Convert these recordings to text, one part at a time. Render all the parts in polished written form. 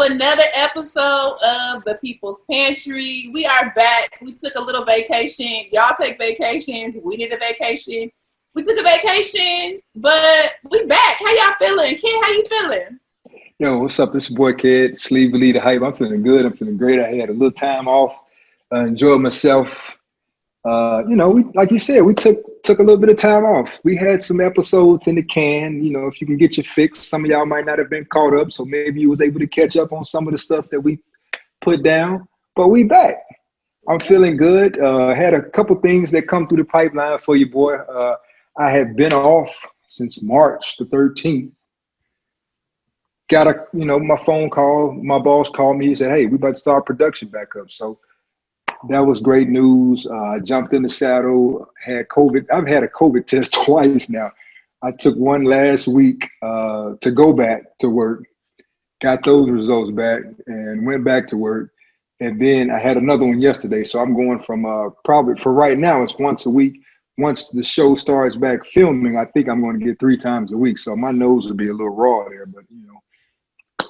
another episode of The People's Pantry. We are back. We took a little vacation. Y'all take vacations. We need a vacation. We took a vacation, but we back. How y'all feeling? Kid, how you feeling? Yo, what's up? This is your boy Kid, Sleeve Believe the Hype. I'm feeling good. I'm feeling great. I had a little time off. Enjoyed myself. We, like you said, we took a little bit of time off. We had some episodes in the can. You know, if you can get your fix, some of y'all might not have been caught up, so maybe you was able to catch up on some of the stuff that we put down. But we back. I'm feeling good. Had a couple things that come through the pipeline for you, boy. I had been off since March the 13th. Got my phone call. My boss called me and said, "Hey, we about to start production back up." So that was great news. I jumped in the saddle, had COVID. I've had a COVID test twice now. I took one last week to go back to work, got those results back and went back to work. And then I had another one yesterday. So I'm going from probably for right now, it's once a week. Once the show starts back filming, I think I'm going to get 3 times a week. So my nose will be a little raw there, but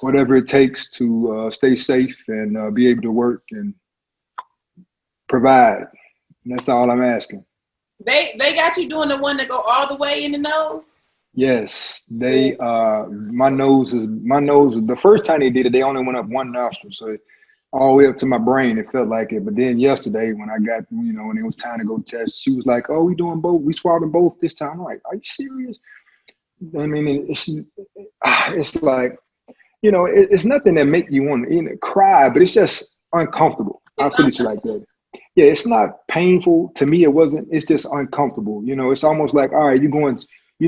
whatever it takes to stay safe and be able to work and provide. And that's all I'm asking. They got you doing the one that go all the way in the nose? Yes, they my nose the first time they did it, they only went up one nostril, so all the way up to my brain, it felt like it. But then yesterday when I got, when it was time to go test, she was like, "Oh, we doing both. We swallowed both this time." I'm like, "Are you serious?" I mean, it's like, it's nothing that make you want to cry, but it's just uncomfortable. I'll put it like that. Yeah, it's not painful. To me, it wasn't. It's just uncomfortable. It's almost like, all right, you're going,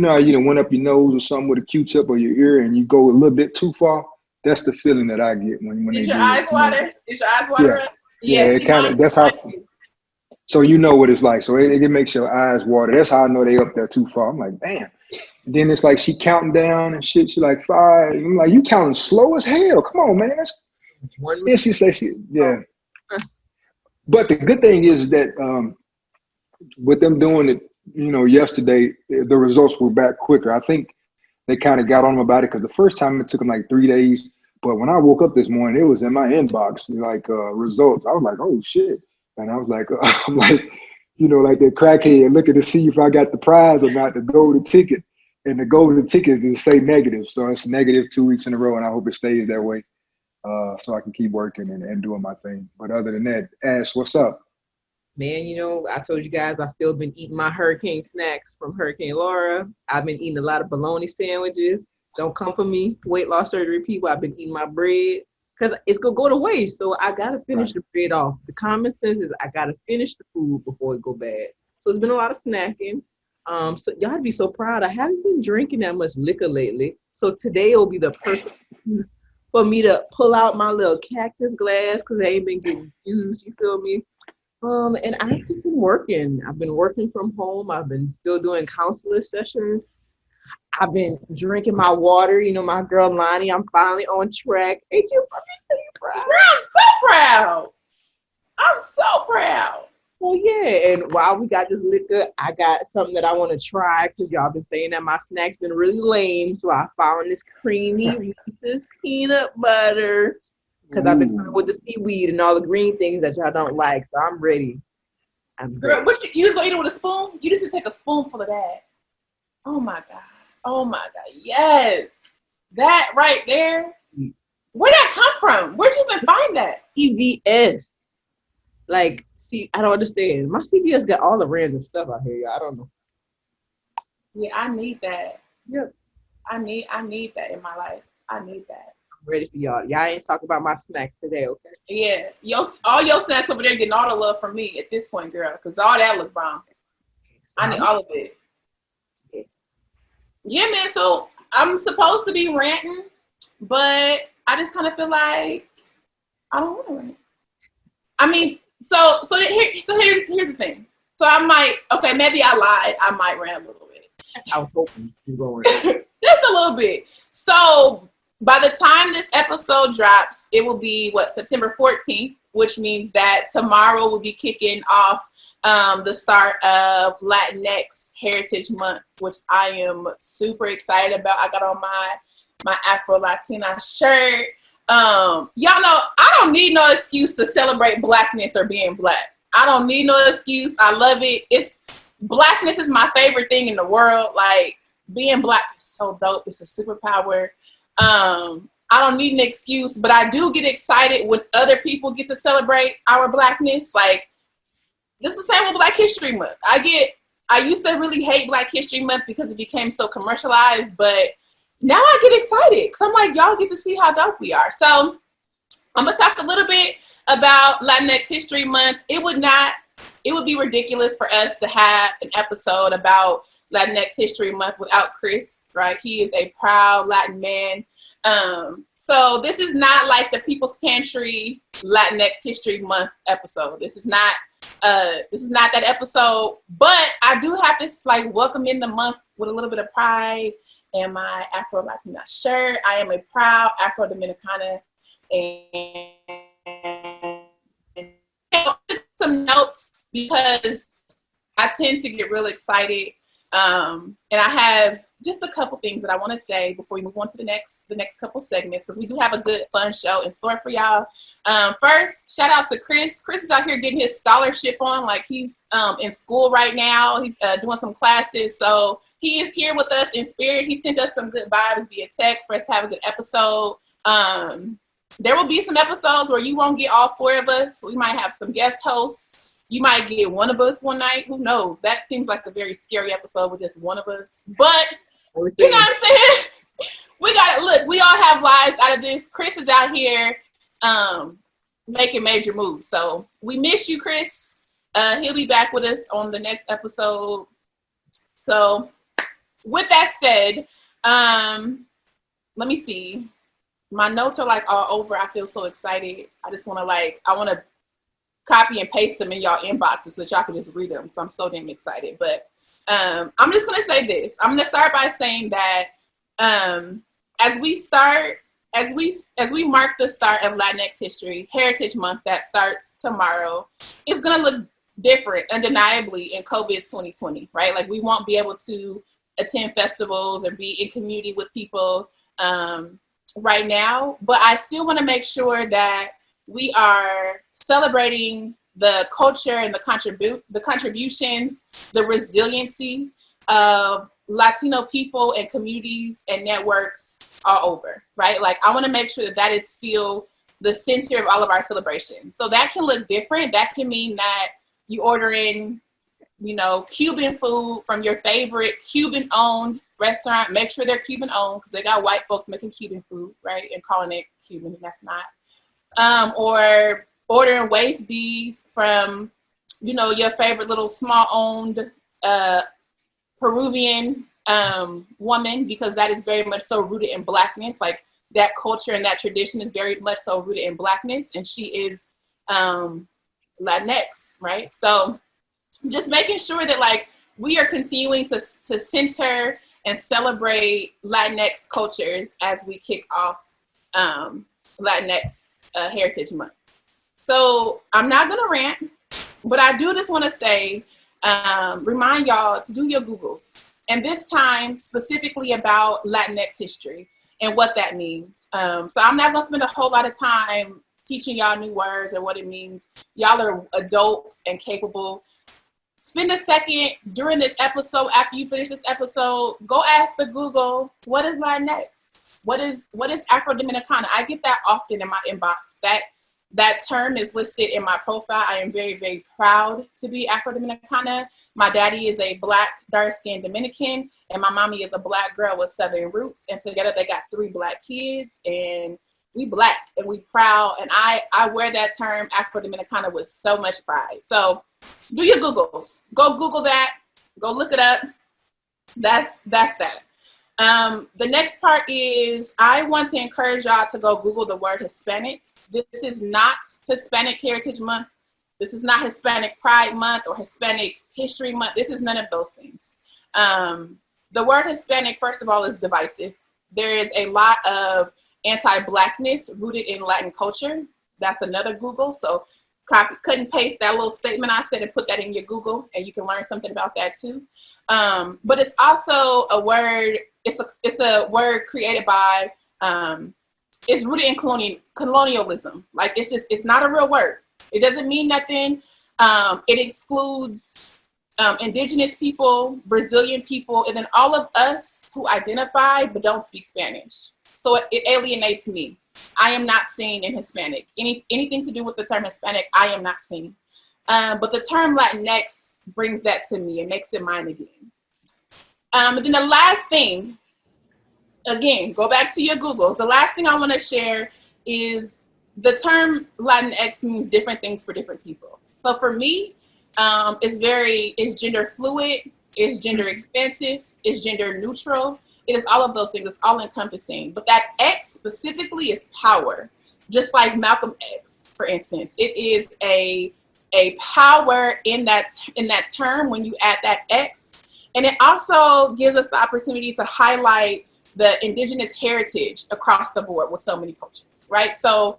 how you done went up your nose or something with a Q-tip or your ear and you go a little bit too far. That's the feeling that I get when Is they your do eyes it. water? Is your eyes water? Yeah, it kind of, that's how, so you know what it's like. So it makes your eyes water. That's how I know they up there too far. I'm like, damn. And then it's like she counting down and shit. She like 5. I'm like, you counting slow as hell. Come on, man. That's one. Yeah, she said, yeah. But the good thing is that with them doing it, yesterday, the results were back quicker. I think they kind of got on them about it because the first time it took them like 3 days. But when I woke up this morning, it was in my inbox, like results. I was like, oh shit. And I was like, I'm like, like that crackhead looking to see if I got the prize or not, the golden ticket. And the golden ticket is say negative. So it's negative 2 weeks in a row. And I hope it stays that way so I can keep working and doing my thing. But other than that, Ash, what's up? Man, I told you guys I've still been eating my hurricane snacks from Hurricane Laura. I've been eating a lot of bologna sandwiches. Don't come for me, weight loss surgery people. I've been eating my bread because it's going to go to waste. So I got to finish the bread off. The common sense is I got to finish the food before it go bad. So it's been a lot of snacking. So y'all would be so proud. I haven't been drinking that much liquor lately. So today will be the perfect for me to pull out my little cactus glass because I ain't been getting used. You feel me? And I've just been working. I've been working from home. I've been still doing counselor sessions. I've been drinking my water. My girl Loni, I'm finally on track. Ain't you proud? Girl, I'm so proud. I'm so proud. Well, yeah. And while we got this liquor, I got something that I want to try because y'all been saying that my snack's been really lame. So I found this creamy Reese's peanut butter. Because I've been with the seaweed and all the green things that y'all don't like. So I'm ready. Girl, what you just gonna eat it with a spoon? You just take a spoonful of that. Oh my God. Oh my God. Yes. That right there. Where'd that come from? Where'd you even find that? CVS. Like, see, I don't understand. My CVS got all the random stuff out here, y'all. I don't know. Yeah, I need that. Yep. I need that in my life. I need that. Ready for y'all. Y'all ain't talking about my snacks today, okay? Yeah. All your snacks over there getting all the love from me at this point, girl, because all that look bomb. So I need all of it. Yes. Yeah, man, so I'm supposed to be ranting, but I just kind of feel like I don't want to rant. I mean, so here's the thing. So I might, maybe I lied. I might rant a little bit. I was hoping you were going just a little bit. So by the time this episode drops, it will be September 14th, which means that tomorrow will be kicking off the start of Latinx Heritage Month, which I am super excited about. I got on my Afro Latina shirt. Y'all know I don't need no excuse to celebrate Blackness or being Black. I don't need no excuse. I love it. Blackness is my favorite thing in the world. Like, being Black is so dope. It's a superpower. I don't need an excuse, but I do get excited when other people get to celebrate our Blackness. Like, this is the same with Black History Month. I used to really hate Black History Month because it became so commercialized, but now I get excited because I'm like, y'all get to see how dope we are. So I'm gonna talk a little bit about Latinx History Month. It would be ridiculous for us to have an episode about Latinx History Month without Chris, right? He is a proud Latin man. So this is not like the People's Pantry Latinx History Month episode. This is not that episode, but I do have to like welcome in the month with a little bit of pride and my Afro-Latina shirt. I am a proud Afro-Dominicana, and some notes because I tend to get real excited. And I have just a couple things that I want to say before we move on to the next couple segments, because we do have a good fun show in store for y'all. First, shout out to Chris. Chris is out here getting his scholarship on, like he's in school right now. He's doing some classes, so he is here with us in spirit. He sent us some good vibes via text for us to have a good episode. There will be some episodes where you won't get all four of us. We might have some guest hosts. You might get one of us one night. Who knows? That seems like a very scary episode with just one of us. But you know what I'm saying? We got it. Look, we all have lives out of this. Chris is out here making major moves. So we miss you, Chris. He'll be back with us on the next episode. So with that said, let me see. My notes are like all over. I feel so excited. I just want to copy and paste them in y'all inboxes so that y'all can just read them. So I'm so damn excited. But I'm just gonna say this. I'm gonna start by saying that as we mark the start of Latinx Heritage Month that starts tomorrow, it's gonna look different, undeniably, in COVID's 2020, right? Like, we won't be able to attend festivals or be in community with people right now, but I still want to make sure that we are celebrating the culture and the contributions, the resiliency of Latino people and communities and networks all over, right? Like, I want to make sure that is still the center of all of our celebrations. So that can look different. That can mean that you order in, Cuban food from your favorite Cuban-owned restaurant. Make sure they're Cuban-owned, because they got white folks making Cuban food, right? And calling it Cuban, and that's not. Or ordering waist beads from, your favorite little small-owned Peruvian woman, because that is very much so rooted in Blackness. Like, that culture and that tradition is very much so rooted in Blackness, and she is Latinx, right? So just making sure that, like, we are continuing to center and celebrate Latinx cultures as we kick off Latinx Heritage Month. So I'm not gonna rant, but I do just want to say, remind y'all to do your Googles, and this time specifically about Latinx history and what that means. So I'm not gonna spend a whole lot of time teaching y'all new words or what it means. Y'all are adults and capable. Spend a second during this episode, after you finish this episode, go ask the Google, what is Latinx? What is Afro-Dominicana? I get that often in my inbox. That term is listed in my profile. I am very, very proud to be Afro-Dominicana. My daddy is a Black, dark-skinned Dominican, and my mommy is a Black girl with Southern roots. And together they got 3 Black kids, and we Black and we proud. And I wear that term Afro-Dominicana with so much pride. So do your Googles. Go Google that. Go look it up. That's that. The next part is, I want to encourage y'all to go Google the word Hispanic. This is not Hispanic Heritage Month. This is not Hispanic Pride Month or Hispanic History Month. This is none of those things. The word Hispanic, first of all, is divisive. There is a lot of anti-Blackness rooted in Latin culture. That's another Google. So cut and paste that little statement I said and put that in your Google, and you can learn something about that too. But it's also a word. It's a word created by it's rooted in colonialism. Like, it's not a real word. It doesn't mean nothing. It excludes indigenous people, Brazilian people, and then all of us who identify but don't speak Spanish. So it alienates me. I am not seen in Hispanic. Anything to do with the term Hispanic, I am not seen. But the term Latinx brings that to me and makes it mine again. And then the last thing, again, go back to your Googles. The last thing I want to share is the term Latinx means different things for different people. So for me, it's gender fluid, it's gender expansive, it's gender neutral. It is all of those things. It's all encompassing. But that X specifically is power. Just like Malcolm X, for instance. It is a power in that term when you add that X. And it also gives us the opportunity to highlight the indigenous heritage across the board with so many cultures, right? So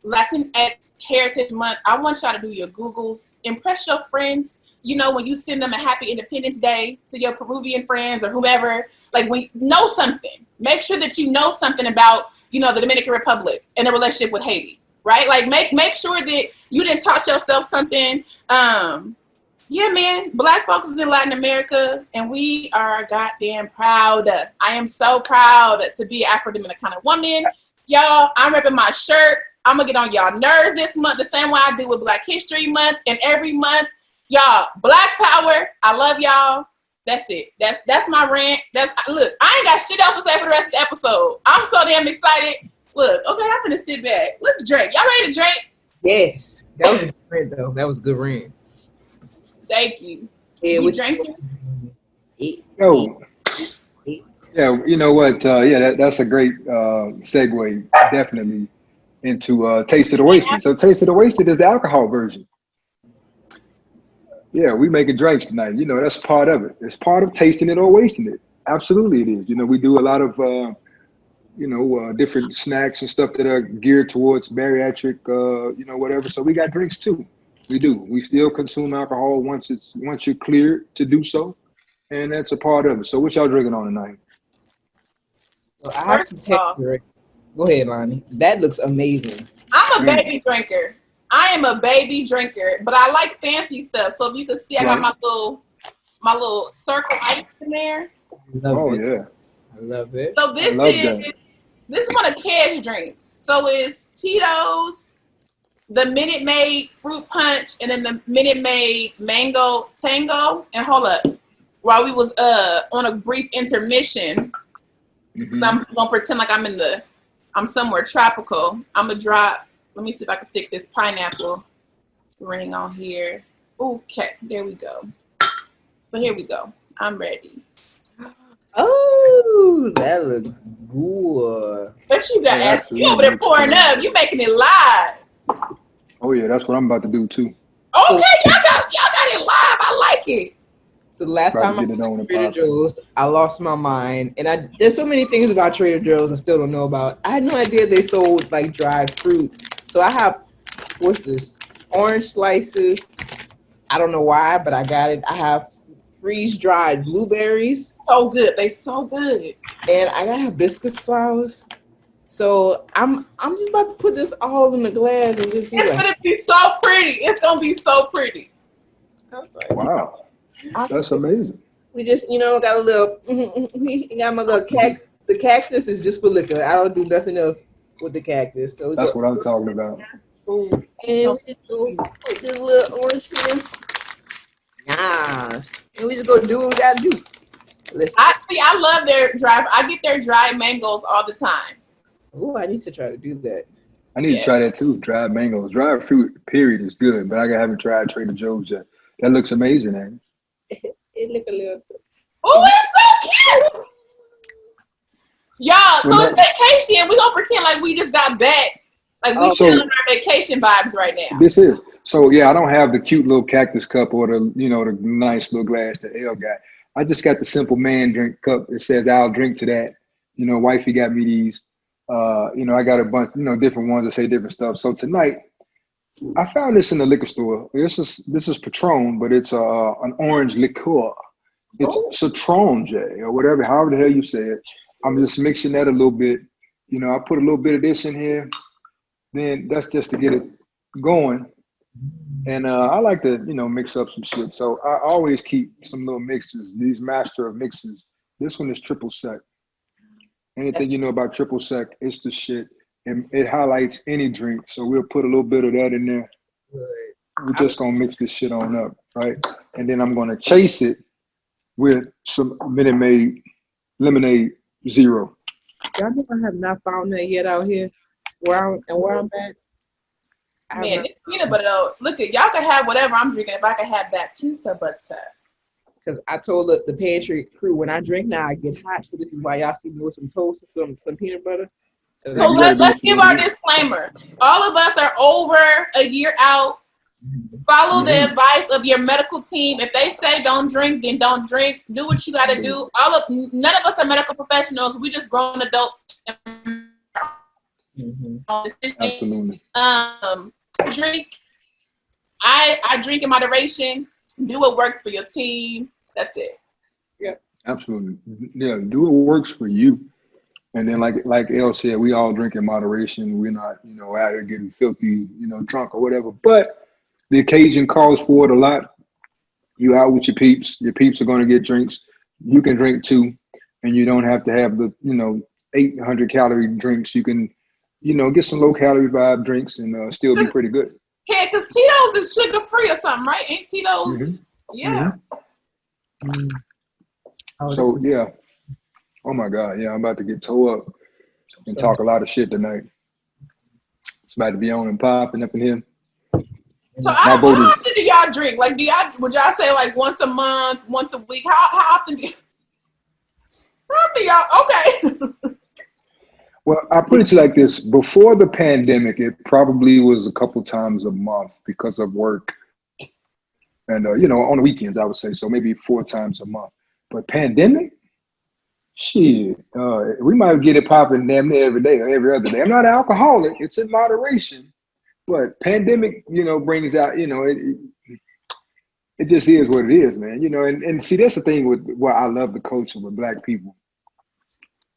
Latinx Heritage Month, I want y'all to do your Googles. Impress your friends. You know, when you send them a happy Independence Day to your Peruvian friends or whomever, like, when know something, make sure that you know something about, you know, the Dominican Republic and the relationship with Haiti, right? Like, make sure that you didn't taught yourself something. Yeah, man, Black folks is in Latin America, and we are goddamn proud. I am so proud to be Afro-Dominican woman. Y'all, I'm repping my shirt. I'm going to get on y'all nerves this month, the same way I do with Black History Month, and every month. Y'all, Black Power, I love y'all. That's it. That's my rant. Look, I ain't got shit else to say for the rest of the episode. I'm so damn excited. Look, okay, I'm gonna sit back. Let's drink. Y'all ready to drink? Yes. That was a good rant, though. That was a good rant. Thank you. Yeah, you drinking? Yo. Yeah, you know what? That's a great segue, definitely, into Taste of the Wasted. So Taste of the Wasted is the alcohol version. Yeah, we making drinks tonight. You know, that's part of it. It's part of tasting it or wasting it. Absolutely it is. You know, we do a lot of, different snacks and stuff that are geared towards bariatric, whatever. So we got drinks too. We do. We still consume alcohol once you're cleared to do so. And that's a part of it. So what y'all drinking on tonight? Well, I have some texture. Go ahead, Loni. That looks amazing. I'm a baby drinker. I am a baby drinker, but I like fancy stuff. So if you can see, I got my little circle ice in there. Yeah. I love it. So this is one of Ked's drinks. So it's Tito's, the Minute Maid fruit punch, and then the Minute Maid mango tango. And hold up, while we was on a brief intermission, because I'm gonna pretend like I'm somewhere tropical. I'm gonna drop. Let me see if I can stick this pineapple ring on here. Okay, there we go. So here we go. I'm ready. Oh, that looks good. But you got you over there pouring up. You making it live. Oh yeah, that's what I'm about to do too. Okay, y'all got it live. I like it. So the last time I went to Trader Joe's, I lost my mind. And there's so many things about Trader Joe's I still don't know about. I had no idea they sold like dried fruit. So I have, what's this? Orange slices. I don't know why, but I got it. I have freeze-dried blueberries. So good. They so good. And I got hibiscus flowers. So I'm just about to put this all in the glass and just see. It's gonna be so pretty. It's gonna be so pretty. I was like, wow. That's amazing. We just, got a little, we got my little cactus. The cactus is just for liquor. I don't do nothing else with the cactus. So that's what I'm talking about. And we just go put this little orange here. Nice. And we just go do what we gotta do. I love their dry. I get their dried mangoes all the time. Oh, I need to try to do that. I need to try that too. Dried mangoes. Dried fruit, period, is good, but I haven't tried Trader Joe's yet. That looks amazing, man. It look a little. Oh, it's so cute. Y'all, so it's vacation. We're gonna pretend like we just got back. Like we chilling our vacation vibes right now. This is. So yeah, I don't have the cute little cactus cup or the the nice little glass that Elle got. I just got the simple man drink cup that says I'll drink to that. Wifey got me these. I got a bunch, different ones that say different stuff. So tonight, I found this in the liquor store. This is Patron, but it's an orange liqueur. It's citron, Jay, or whatever, however the hell you say it. I'm just mixing that a little bit. You know, I put a little bit of this in here. Then that's just to get it going. And I like to, you know, mix up some shit. So I always keep some little mixes, these master of mixes. This one is triple sec. Anything you know about triple sec, it's the shit. And it highlights any drink. So we'll put a little bit of that in there. We're just going to mix this shit on up, right? And then I'm going to chase it with some Minute Maid Lemonade Zero. Y'all know I have not found that yet out here where I'm at. Man, this peanut butter though. Look, y'all can have whatever I'm drinking if I can have that pizza butter. Because I told the pantry crew when I drink now I get hot, so this is why y'all see me with some toast and some peanut butter. So let's give our disclaimer. All of us are over a year out. Follow the advice of your medical team. If they say don't drink, then don't drink. Do what you got to do. None of us are medical professionals. We just grown adults. Absolutely. Drink. I drink in moderation. Do what works for your team. That's it. Yep. Absolutely. Yeah. Do what works for you. And then like Elle said, we all drink in moderation. We're not, you know, out here getting filthy, you know, drunk or whatever. But the occasion calls for it a lot. You out with your peeps. Your peeps are going to get drinks. You can drink too. And you don't have to have the, you know, 800 calorie drinks. You can, you know, get some low calorie vibe drinks and still be pretty good. Yeah, because Tito's is sugar free or something, right? Ain't Tito's? Mm-hmm. Yeah. Mm-hmm. So, yeah. Oh, my God. Yeah, I'm about to get tore up and talk a lot of shit tonight. It's about to be on and popping up in here. So, how often do y'all drink? Like, would y'all say, like, once a month, once a week? How often do y'all? Okay. Well, I put it to you like this. Before the pandemic, it probably was a couple times a month because of work. And, you know, on the weekends, I would say. So maybe 4 times a month. But pandemic? Shit. We might get it popping damn near every day or every other day. I'm not an alcoholic. It's in moderation. But pandemic, you know, brings out, you know, it just is what it is, man. You know, and see, that's the thing with why I love the culture with Black people.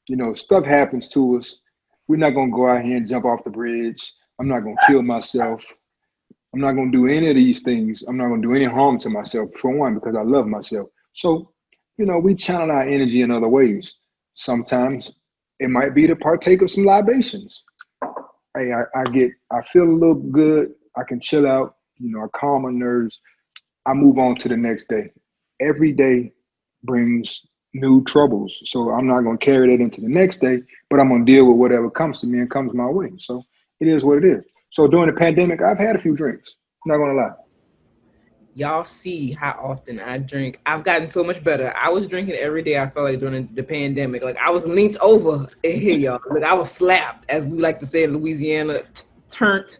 You know, stuff happens to us. We're not going to go out here and jump off the bridge. I'm not going to kill myself. I'm not going to do any of these things. I'm not going to do any harm to myself, for one, because I love myself. So, you know, we channel our energy in other ways. Sometimes it might be to partake of some libations. Hey, I feel a little good. I can chill out. You know, I calm my nerves. I move on to the next day. Every day brings new troubles. So I'm not going to carry that into the next day, but I'm going to deal with whatever comes to me and comes my way. So it is what it is. So during the pandemic, I've had a few drinks. I'm not going to lie. Y'all see how often I drink. I've gotten so much better. I was drinking every day, I felt like, during the pandemic. Like, I was linked over in here, y'all. Look, I was slapped, as we like to say in Louisiana, turned,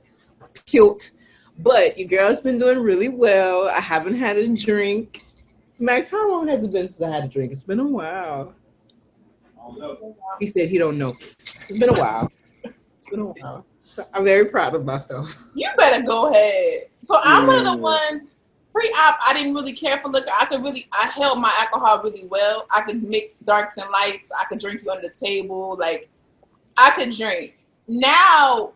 killed. But your girl's been doing really well. I haven't had a drink. Max, how long has it been since I had a drink? It's been a while. I don't know. He said he don't know. It's been a while. It's been a while. So I'm very proud of myself. You better go ahead. So I'm one of the ones, pre-op, I didn't really care for liquor. I held my alcohol really well. I could mix darks and lights. I could drink you under the table. Like, I could drink. Now,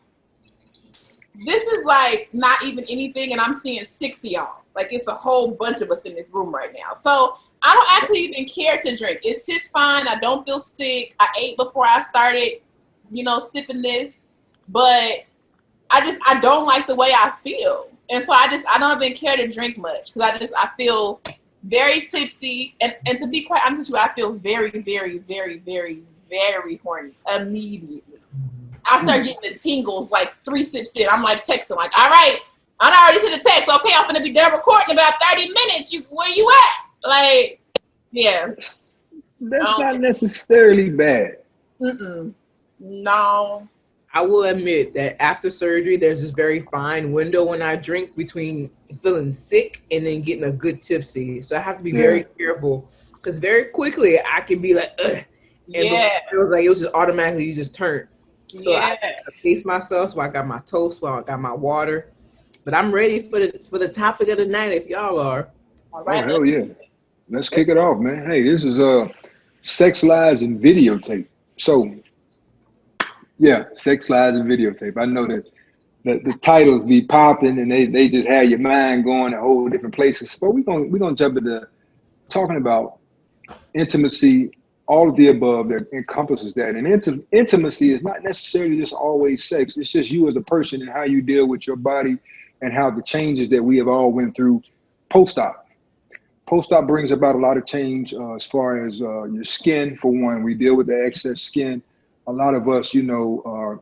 this is like not even anything, and I'm seeing 6 of y'all. Like, it's a whole bunch of us in this room right now. So I don't actually even care to drink. It sits fine. I don't feel sick. I ate before I started, you know, sipping this. But I don't like the way I feel. And so I don't even care to drink much because I feel very tipsy. And to be quite honest with you, I feel very, very, very, very, very horny immediately. I start getting the tingles like 3 sips in. I'm like texting, like, all right, I'm already to the text. Okay, I'm gonna be done recording in about 30 minutes. Where you at? Like, yeah. That's not necessarily bad. No. I will admit that after surgery, there's this very fine window when I drink between feeling sick and then getting a good tipsy. So I have to be very careful because very quickly I can be like, ugh. And it was just automatically, you just turn. So I pace myself. So I got my toast. So I got my water. But I'm ready for the topic of the night if y'all are. All right. Oh, hell yeah. Let's kick it off, man. Hey, this is Sex, Lies, and Videotape. So, yeah, Sex, Lies, and Videotape. I know that the titles be popping and they just have your mind going to whole different places. But we're gonna jump into talking about intimacy, all of the above that encompasses that. And intimacy is not necessarily just always sex. It's just you as a person and how you deal with your body and how the changes that we have all went through post-op. Post-op brings about a lot of change as far as your skin, for one. We deal with the excess skin. A lot of us, are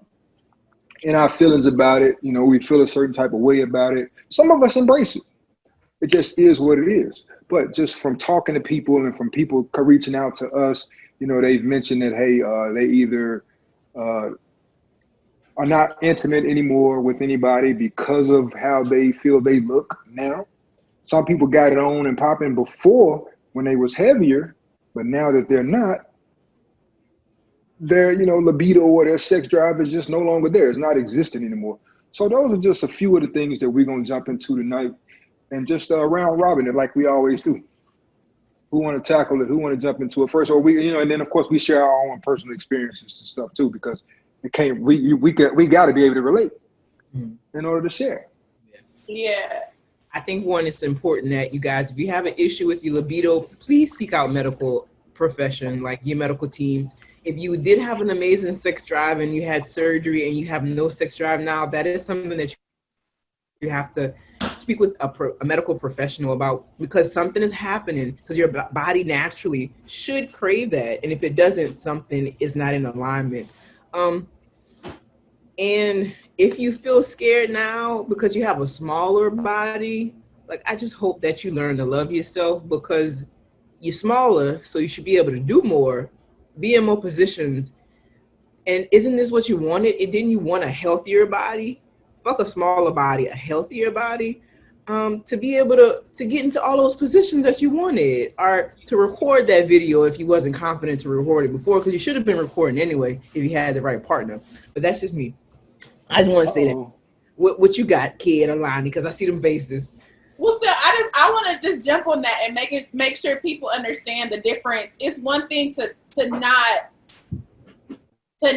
in our feelings about it. We feel a certain type of way about it. Some of us embrace it. It just is what it is. But just from talking to people and from people reaching out to us, they've mentioned that, hey, they either are not intimate anymore with anybody because of how they feel they look now. Some people got it on and popping before when they was heavier, but now that they're not, their libido or their sex drive is just no longer there. It's not existing anymore. So those are just a few of the things that we're going to jump into tonight, and just round robin it like we always do. Who want to tackle it? Who want to jump into it first? Or we, and then of course we share our own personal experiences and stuff too, because it can't. We got to be able to relate in order to share. Yeah. I think one, it's important that you guys, if you have an issue with your libido, please seek out medical profession, like your medical team. If you did have an amazing sex drive and you had surgery and you have no sex drive now, that is something that you have to speak with a medical professional about, because something is happening, because your body naturally should crave that. And if it doesn't, something is not in alignment. And if you feel scared now because you have a smaller body, like, I just hope that you learn to love yourself, because you're smaller, so you should be able to do more, be in more positions. And isn't this what you wanted? Didn't you want a healthier body? Fuck a smaller body, a healthier body, to be able to get into all those positions that you wanted, or to record that video if you wasn't confident to record it before, because you should have been recording anyway if you had the right partner. But that's just me. I just want to say that. What you got, kid, Alani? Because I see them faces. Well, so I want to just jump on that and make sure people understand the difference. It's one thing to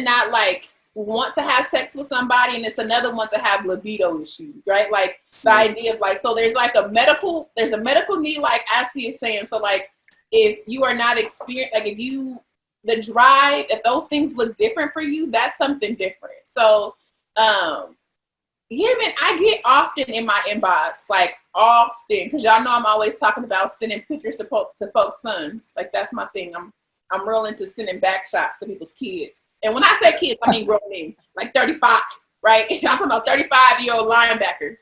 not like want to have sex with somebody, and it's another one to have libido issues, right? Like the idea of like, so there's a medical need, like Ashley is saying. So like, if you are not experienced, like the drive, if those things look different for you, that's something different. So yeah, man, I get often in my inbox, like often, because y'all know I'm always talking about sending pictures to folks' sons. Like, that's my thing. I'm real into sending back shots to people's kids. And when I say kids, I mean grown men, like 35, right? I'm talking about 35-year-old linebackers.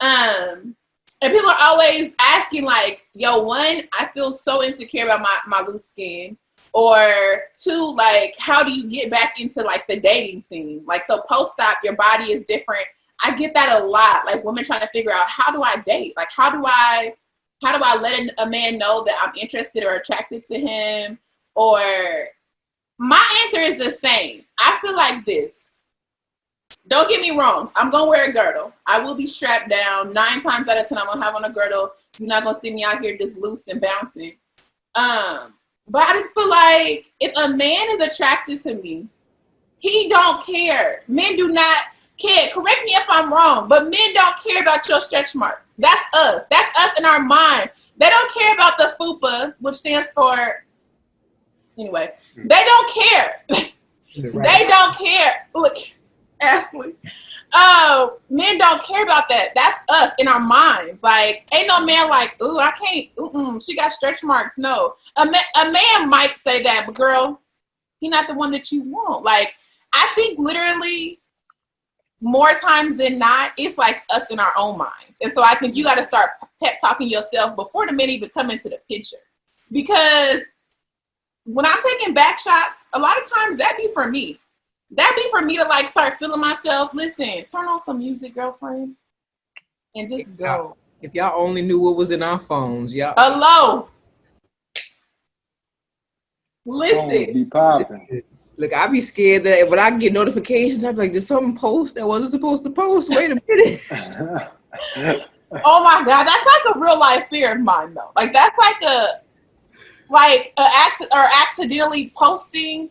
And people are always asking, like, yo, one, I feel so insecure about my loose skin. Or two, like, how do you get back into like the dating scene? Like, so post-op, your body is different. I get that a lot. Like, women trying to figure out, how do I date? Like, how do I let a man know that I'm interested or attracted to him? Or my answer is the same. I feel like this. Don't get me wrong. I'm going to wear a girdle. I will be strapped down. 9 times out of 10, I'm going to have on a girdle. You're not going to see me out here just loose and bouncing. But I just feel like if a man is attracted to me, he don't care. Men do not care. Correct me if I'm wrong, but men don't care about your stretch marks. That's us. That's us in our mind. They don't care about the FUPA, which stands for, anyway, they don't care. They don't care. Look, Ashley. Men don't care about that. That's us in our minds. Like, ain't no man like, ooh, I can't, she got stretch marks. No. A man might say that, but girl, he's not the one that you want. Like, I think literally more times than not, it's like us in our own minds. And so I think you got to start pep talking yourself before the men even come into the picture. Because when I'm taking back shots, a lot of times that be for me. That be for me to like start feeling myself. Listen, turn on some music, girlfriend, and just go. If y'all only knew what was in our phones, y'all. Hello. Listen. Be popping. Look, I be scared that when I get notifications, I'm like, did something post that wasn't supposed to post? Wait a minute. Oh my God, that's like a real life fear of mine though. Like that's like like or accidentally posting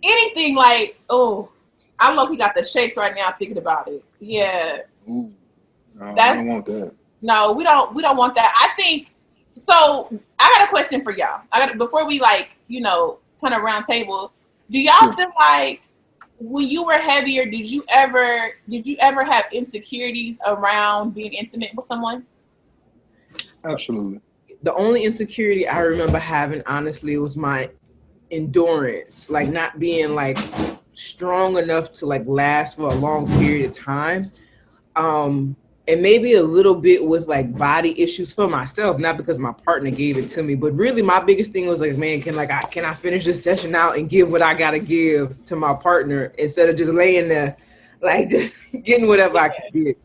anything like, oh, I low-key got the shakes right now thinking about it. Yeah. Ooh. No, I don't want that. No, we don't want that. I think so. I got a question for y'all. Before we like, kind of round table. Do y'all feel like when you were heavier, did you ever have insecurities around being intimate with someone? Absolutely. The only insecurity I remember having, honestly, was my endurance, like not being like strong enough to like last for a long period of time. And maybe a little bit was like body issues for myself, not because my partner gave it to me, but really my biggest thing was like, man, can I finish this session out and give what I gotta give to my partner instead of just laying there, like just getting whatever I can get.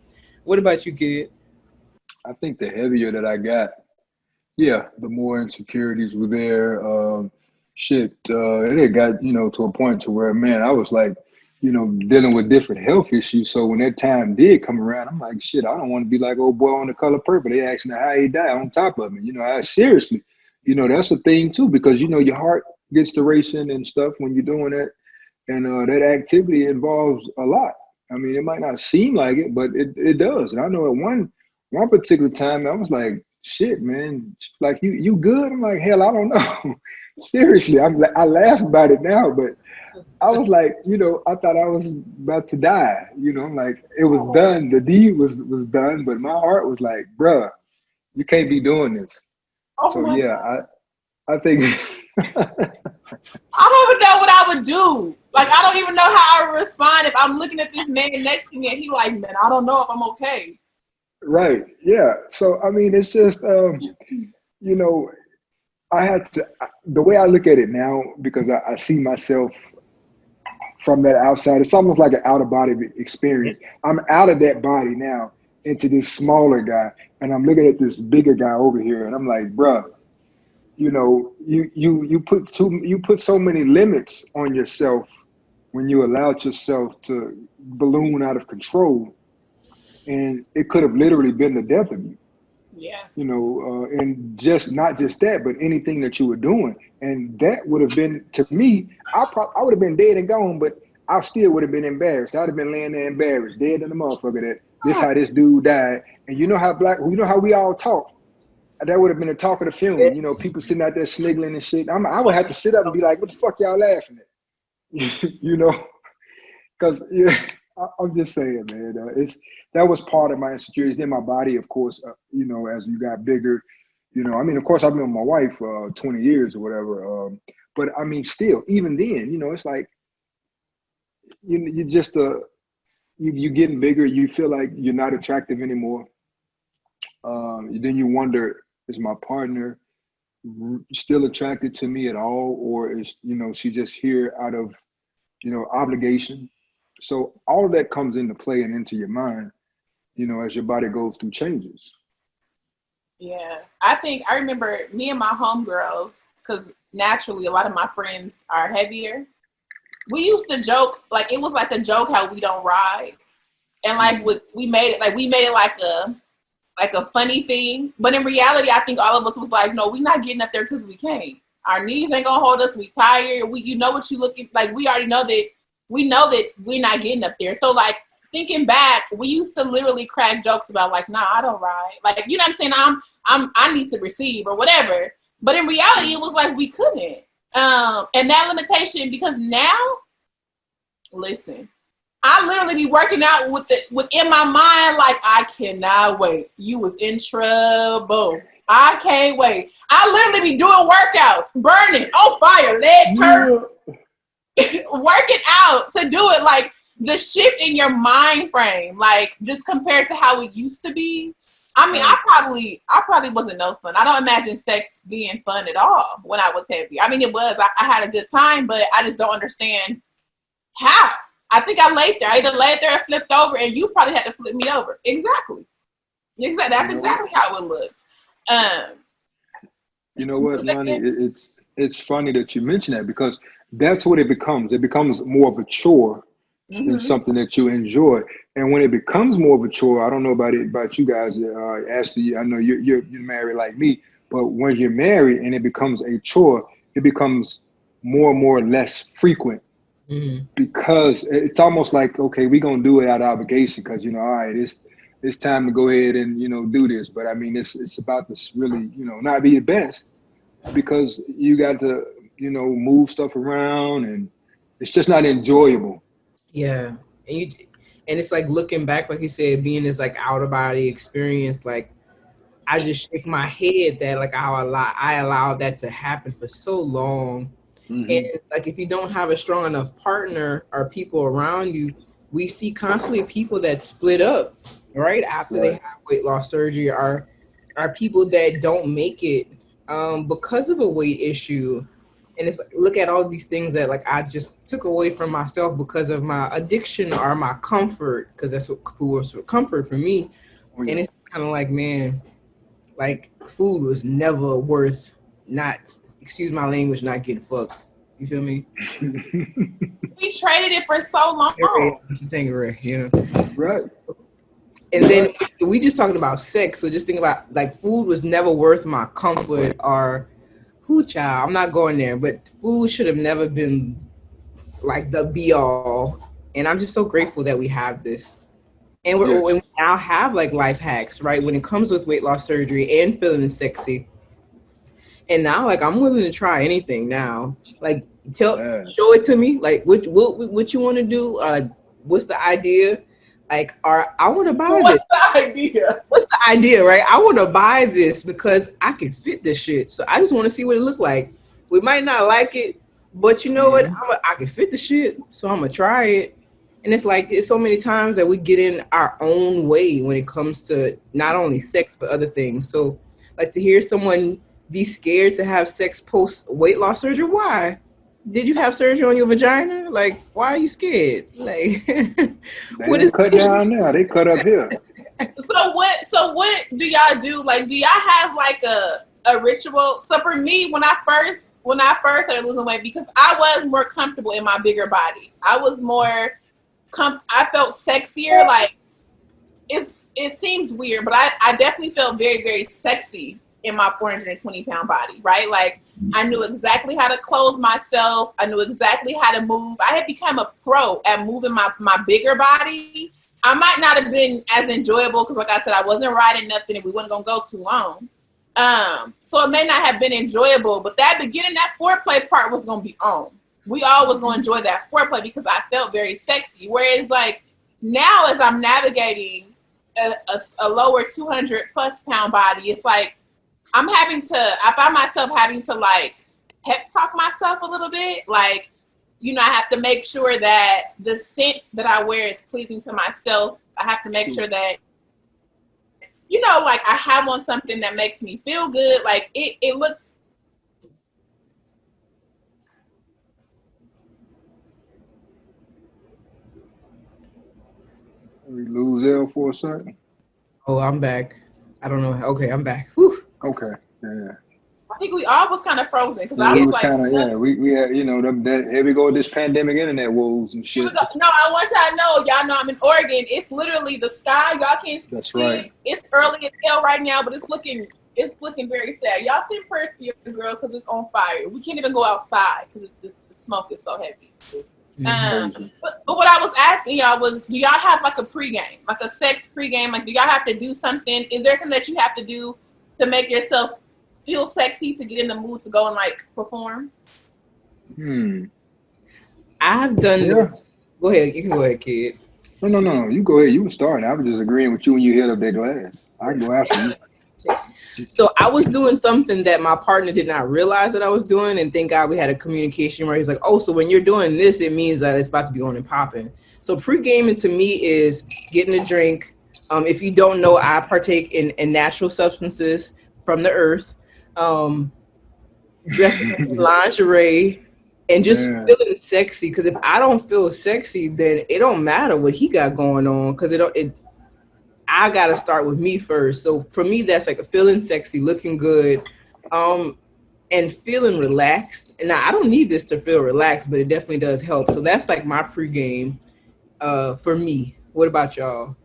What about you, kid? I think the heavier that I got, the more insecurities were there. It got, to a point to where, man, I was like, dealing with different health issues. So when that time did come around, I'm like, shit, I don't want to be like old boy on The Color Purple. They asking how he died on top of me. Seriously, that's a thing too, because, your heart gets to racing and stuff when you're doing that. And that activity involves a lot. I mean, it might not seem like it, but it does. And I know at one particular time, I was like, shit, man, like you good? I'm like, hell, I don't know. Seriously, I laugh about it now, but I was like, I thought I was about to die. Like it was done. The deed was done, but my heart was like, bruh, you can't be doing this. I think I don't even know what I would do. Like, I don't even know how I would respond if I'm looking at this man next to me and he like, man, I don't know if I'm okay. Right. Yeah. So, I mean, it's just, I had to, the way I look at it now, because I see myself from that outside, it's almost like an out of body experience. I'm out of that body now into this smaller guy, and I'm looking at this bigger guy over here, and I'm like, bruh, you put so many limits on yourself when you allowed yourself to balloon out of control, and it could have literally been the death of you. Yeah. And just not just that, but anything that you were doing, and that would have been, to me, I would have been dead and gone, but I still would have been embarrassed. I'd have been laying there embarrassed, dead in the motherfucker. That this how this dude died, and how we all talk. That would have been a talk of the funeral. People sitting out there sniggling and shit. I would have to sit up and be like, what the fuck y'all laughing at? Because I'm just saying, man, that was part of my insecurities. Then my body, of course, as you got bigger, of course, I've been with my wife 20 years or whatever. But I mean, still, even then, it's like, you just, you're getting bigger. You feel like you're not attractive anymore. Then you wonder, is my partner still attracted to me at all? Or is, she just here out of, obligation? So all of that comes into play and into your mind, as your body goes through changes. Yeah, I remember me and my homegirls, because naturally a lot of my friends are heavier. We used to joke, like it was like a joke how we don't ride, and like we made it like a funny thing. But in reality, I think all of us was like, no, we're not getting up there because we can't. Our knees ain't gonna hold us. We tired. What you looking like. We already know that. We know that we're not getting up there. So like thinking back, we used to literally crack jokes about like, nah, I don't ride. Like, you know what I'm saying? I need to receive or whatever. But in reality, it was like we couldn't. And that limitation, because now, listen, I literally be working out within my mind, like, I cannot wait. You was in trouble. I can't wait. I literally be doing workouts, burning, on fire, legs hurt, working out to do it. Like, the shift in your mind frame, like, just compared to how it used to be. I mean, I probably wasn't no fun. I don't imagine sex being fun at all when I was heavy. I mean, it was. I had a good time, but I just don't understand how. I think I laid there. I either laid there or flipped over, and you probably had to flip me over. Exactly. That's exactly how it looked. You know what, Loni? It's funny that you mention that, because that's what it becomes. It becomes more of a chore than something that you enjoy. And when it becomes more of a chore, I don't know about you guys, Ashley. I know you're married like me, But when you're married and it becomes a chore, it becomes more and more less frequent. Because it's almost like, okay, we're gonna do it out of obligation because, all right, it's time to go ahead and do this. But I mean, it's about to really not be the best because you got to move stuff around and it's just not enjoyable. Yeah, and it's like looking back, like you said, being this like out of body experience. Like I just shake my head that like I allowed that to happen for so long. And like if you don't have a strong enough partner or people around you, we see constantly people that split up right after they have weight loss surgery, are people that don't make it because of a weight issue. And it's like, look at all these things that like I just took away from myself because of my addiction or my comfort, because that's what food was for, comfort for me. And it's kind of like, man, like food was never worth not, excuse my language, not getting fucked. You feel me? We traded it for so long. Yeah. Right. And then we just talking about sex. So just think about like food was never worth my comfort or child. I'm not going there, but food should have never been like the be all. And I'm just so grateful that we have this. And we now have like life hacks, right? When it comes with weight loss surgery and feeling sexy. And now like I'm willing to try anything now. Like show it to me. Like what you want to do? What's the idea? Like, I want to buy this. What's the idea, right? I want to buy this because I can fit this shit. So I just want to see what it looks like. We might not like it, but you know what? I can fit the shit, so I'm gonna try it. And it's like it's so many times that we get in our own way when it comes to not only sex but other things. So, like to hear someone be scared to have sex post weight loss surgery. Why? Did you have surgery on your vagina? Like, why are you scared? Like, what is cut down now? They cut up here. So what do y'all do? Like, do y'all have like a ritual? So for me, when I first started losing weight, because I was more comfortable in my bigger body, I was more I felt sexier. Like, it seems weird, but I definitely felt very, very sexy in my 420-pound body, right? Like I knew exactly how to clothe myself. I knew exactly how to move. I had become a pro at moving my bigger body. I might not have been as enjoyable because like I said, I wasn't riding nothing and we weren't gonna go too long. So it may not have been enjoyable, but that beginning, that foreplay part was gonna be on. We all was gonna enjoy that foreplay because I felt very sexy. Whereas like now as I'm navigating a lower 200+ pound body, it's like, I find myself having to like pep talk myself a little bit. Like, I have to make sure that the scent that I wear is pleasing to myself. I have to make sure that, like I have on something that makes me feel good. Like it looks. We lose L for a second. Oh, I'm back. I don't know. Okay, I'm back. Whew. Okay. Yeah. I think we all was kind of frozen because I was like, we had that here we go with this pandemic internet woes and shit. No, I want y'all know I'm in Oregon. It's literally the sky. Y'all can't see. That's right. It's early as hell right now, but it's looking very sad. Y'all send prayers for your girl because it's on fire. We can't even go outside because the smoke is so heavy. But what I was asking y'all was, do y'all have like a pregame, like a sex pregame? Like, do y'all have to do something? Is there something that you have to do to make yourself feel sexy, to get in the mood to go and like perform? I've done. Yeah. Go ahead. You can go ahead, kid. No. You go ahead. You were starting. I was just agreeing with you when you hit up that glass. I can go after you. So I was doing something that my partner did not realize that I was doing, and thank God we had a communication where he's like, "Oh, so when you're doing this, it means that it's about to be on and popping." So pre-gaming to me is getting a drink. If you don't know, I partake in natural substances from the earth, dressing in lingerie, and just feeling sexy. Because if I don't feel sexy, then it don't matter what he got going on. Because I gotta start with me first. So for me, that's like a feeling sexy, looking good, and feeling relaxed. And now I don't need this to feel relaxed, but it definitely does help. So that's like my pregame for me. What about y'all?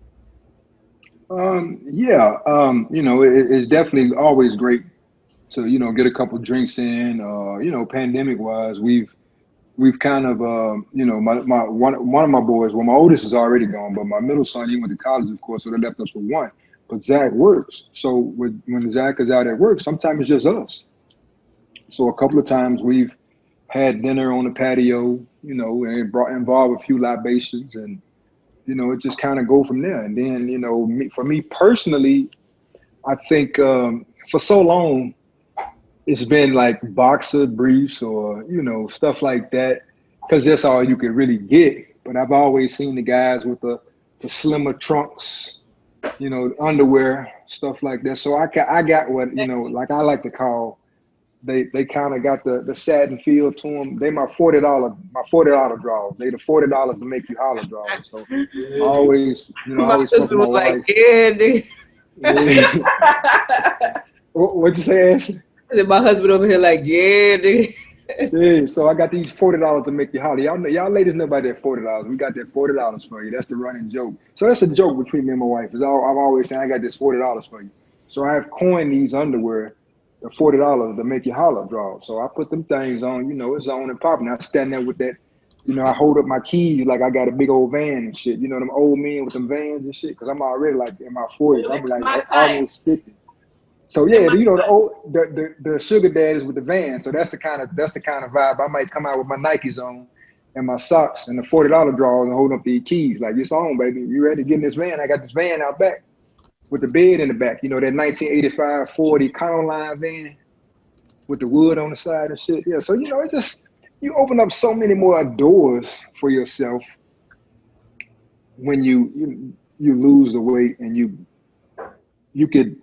It's definitely always great to, you know, get a couple drinks in. You know, pandemic wise, we've kind of, you know, one of my boys, well, my oldest is already gone, but my middle son, he went to college, of course, so they left us with one. But Zach works. So when Zach is out at work, sometimes it's just us. So a couple of times we've had dinner on the patio, you know, and it involved a few libations, and, you know, it just kind of go from there. And then, you know, for me personally, I think for so long, it's been like boxer briefs or, you know, stuff like that, because that's all you can really get. But I've always seen the guys with the slimmer trunks, you know, underwear, stuff like that. So I got what, you know, like I like to call, they kind of got the satin feel to them. They my $40 draws. They the $40 to make you holler draws. So I always, you know, I always fuck with my wife. Like, yeah, nigga. What'd you say, Ashley? My husband over here like, yeah, nigga. Yeah, so I got these $40 to make you holler. Y'all ladies know about that $40. We got that $40 for you. That's the running joke. So that's a joke between me and my wife. I'm always saying I got this $40 for you. So I have coined these underwear, the $40 to make you holler draw. So I put them things on, you know, it's on and popping. I stand there with that, you know, I hold up my keys like I got a big old van and shit. You know, them old men with them vans and shit. Because I'm already like in my 40s. I'm like almost 50. So yeah, you know, the sugar daddies with the van. So that's the kind of vibe. I might come out with my Nikes on and my socks and the $40 drawers and hold up the keys. Like, it's on, baby. You ready to get in this van? I got this van out back with the bed in the back. You know, that 1985 Ford Econoline van with the wood on the side and shit. Yeah. So, you know, it just, you open up so many more doors for yourself when you lose the weight, and you could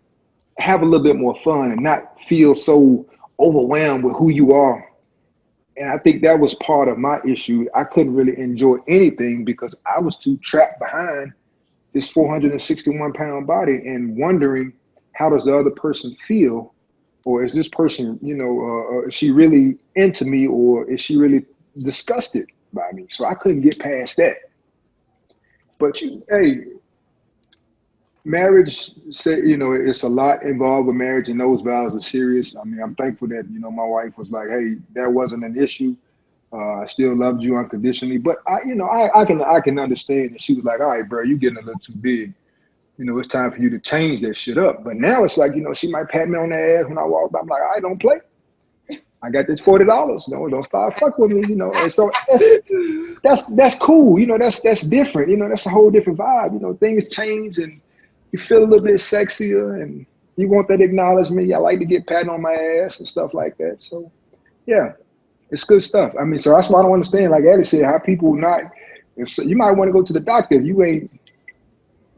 have a little bit more fun and not feel so overwhelmed with who you are. And I think that was part of my issue. I couldn't really enjoy anything because I was too trapped behind this 461-pound body and wondering, how does the other person feel? Or is this person, you know, is she really into me, or is she really disgusted by me? So I couldn't get past that. But marriage, you know, it's a lot involved with marriage, and those vows are serious. I mean, I'm thankful that, you know, my wife was like, hey, that wasn't an issue. I still loved you unconditionally. But I can understand that she was like, all right, bro, you getting a little too big. You know, it's time for you to change that shit up. But now it's like, you know, she might pat me on the ass when I walk by. I'm like, all right, don't play. I got this $40. No, don't start fuck with me, you know. And so that's cool. You know, that's different. You know, that's a whole different vibe. You know, things change and you feel a little bit sexier and you want that acknowledgement. I like to get patted on my ass and stuff like that. So yeah, it's good stuff. I mean, so that's why I don't understand, like Eddie said, how people you might want to go to the doctor if you ain't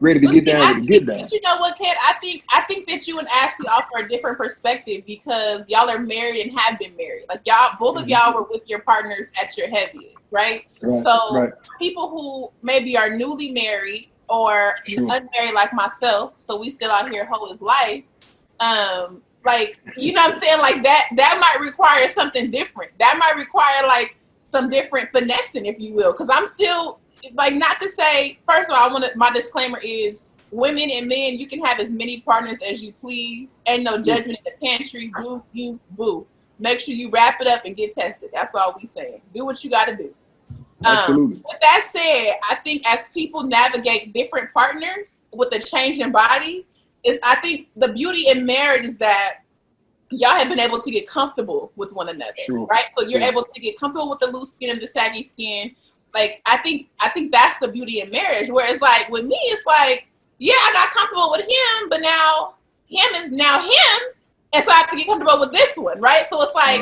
ready to get down with the get down. But you know what, Kat? I think that you and Ashley offer a different perspective because y'all are married and have been married. Like both of y'all were with your partners at your heaviest, right? So people who maybe are newly married or unmarried like myself, so we still out here whole as life. Like, you know what I'm saying? Like that might require something different. That might require like some different finessing, if you will, because I'm still. Like, not to say, first of all, my disclaimer is women and men, you can have as many partners as you please. Ain't no judgment in the pantry. Do you boo. Make sure you wrap it up and get tested. That's all we saying. Do what you got to do. With that said, I think as people navigate different partners with a change in body, I think the beauty in marriage is that y'all have been able to get comfortable with one another, right? So you're able to get comfortable with the loose skin and the saggy skin. Like, I think that's the beauty in marriage. Whereas, like, with me, it's like, yeah, I got comfortable with him, but now him is now him, and so I have to get comfortable with this one, right? So it's like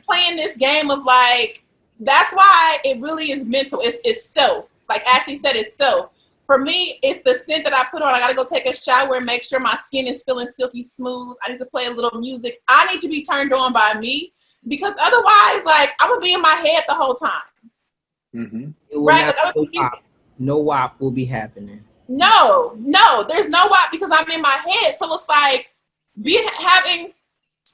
playing this game of like, that's why it really is mental. It's self. Like Ashley said, it's self. For me, it's the scent that I put on. I got to go take a shower and make sure my skin is feeling silky smooth. I need to play a little music. I need to be turned on by me because otherwise, like, I'm going to be in my head the whole time. Right? No WAP will be happening. No, there's no WAP because I'm in my head. So it's like having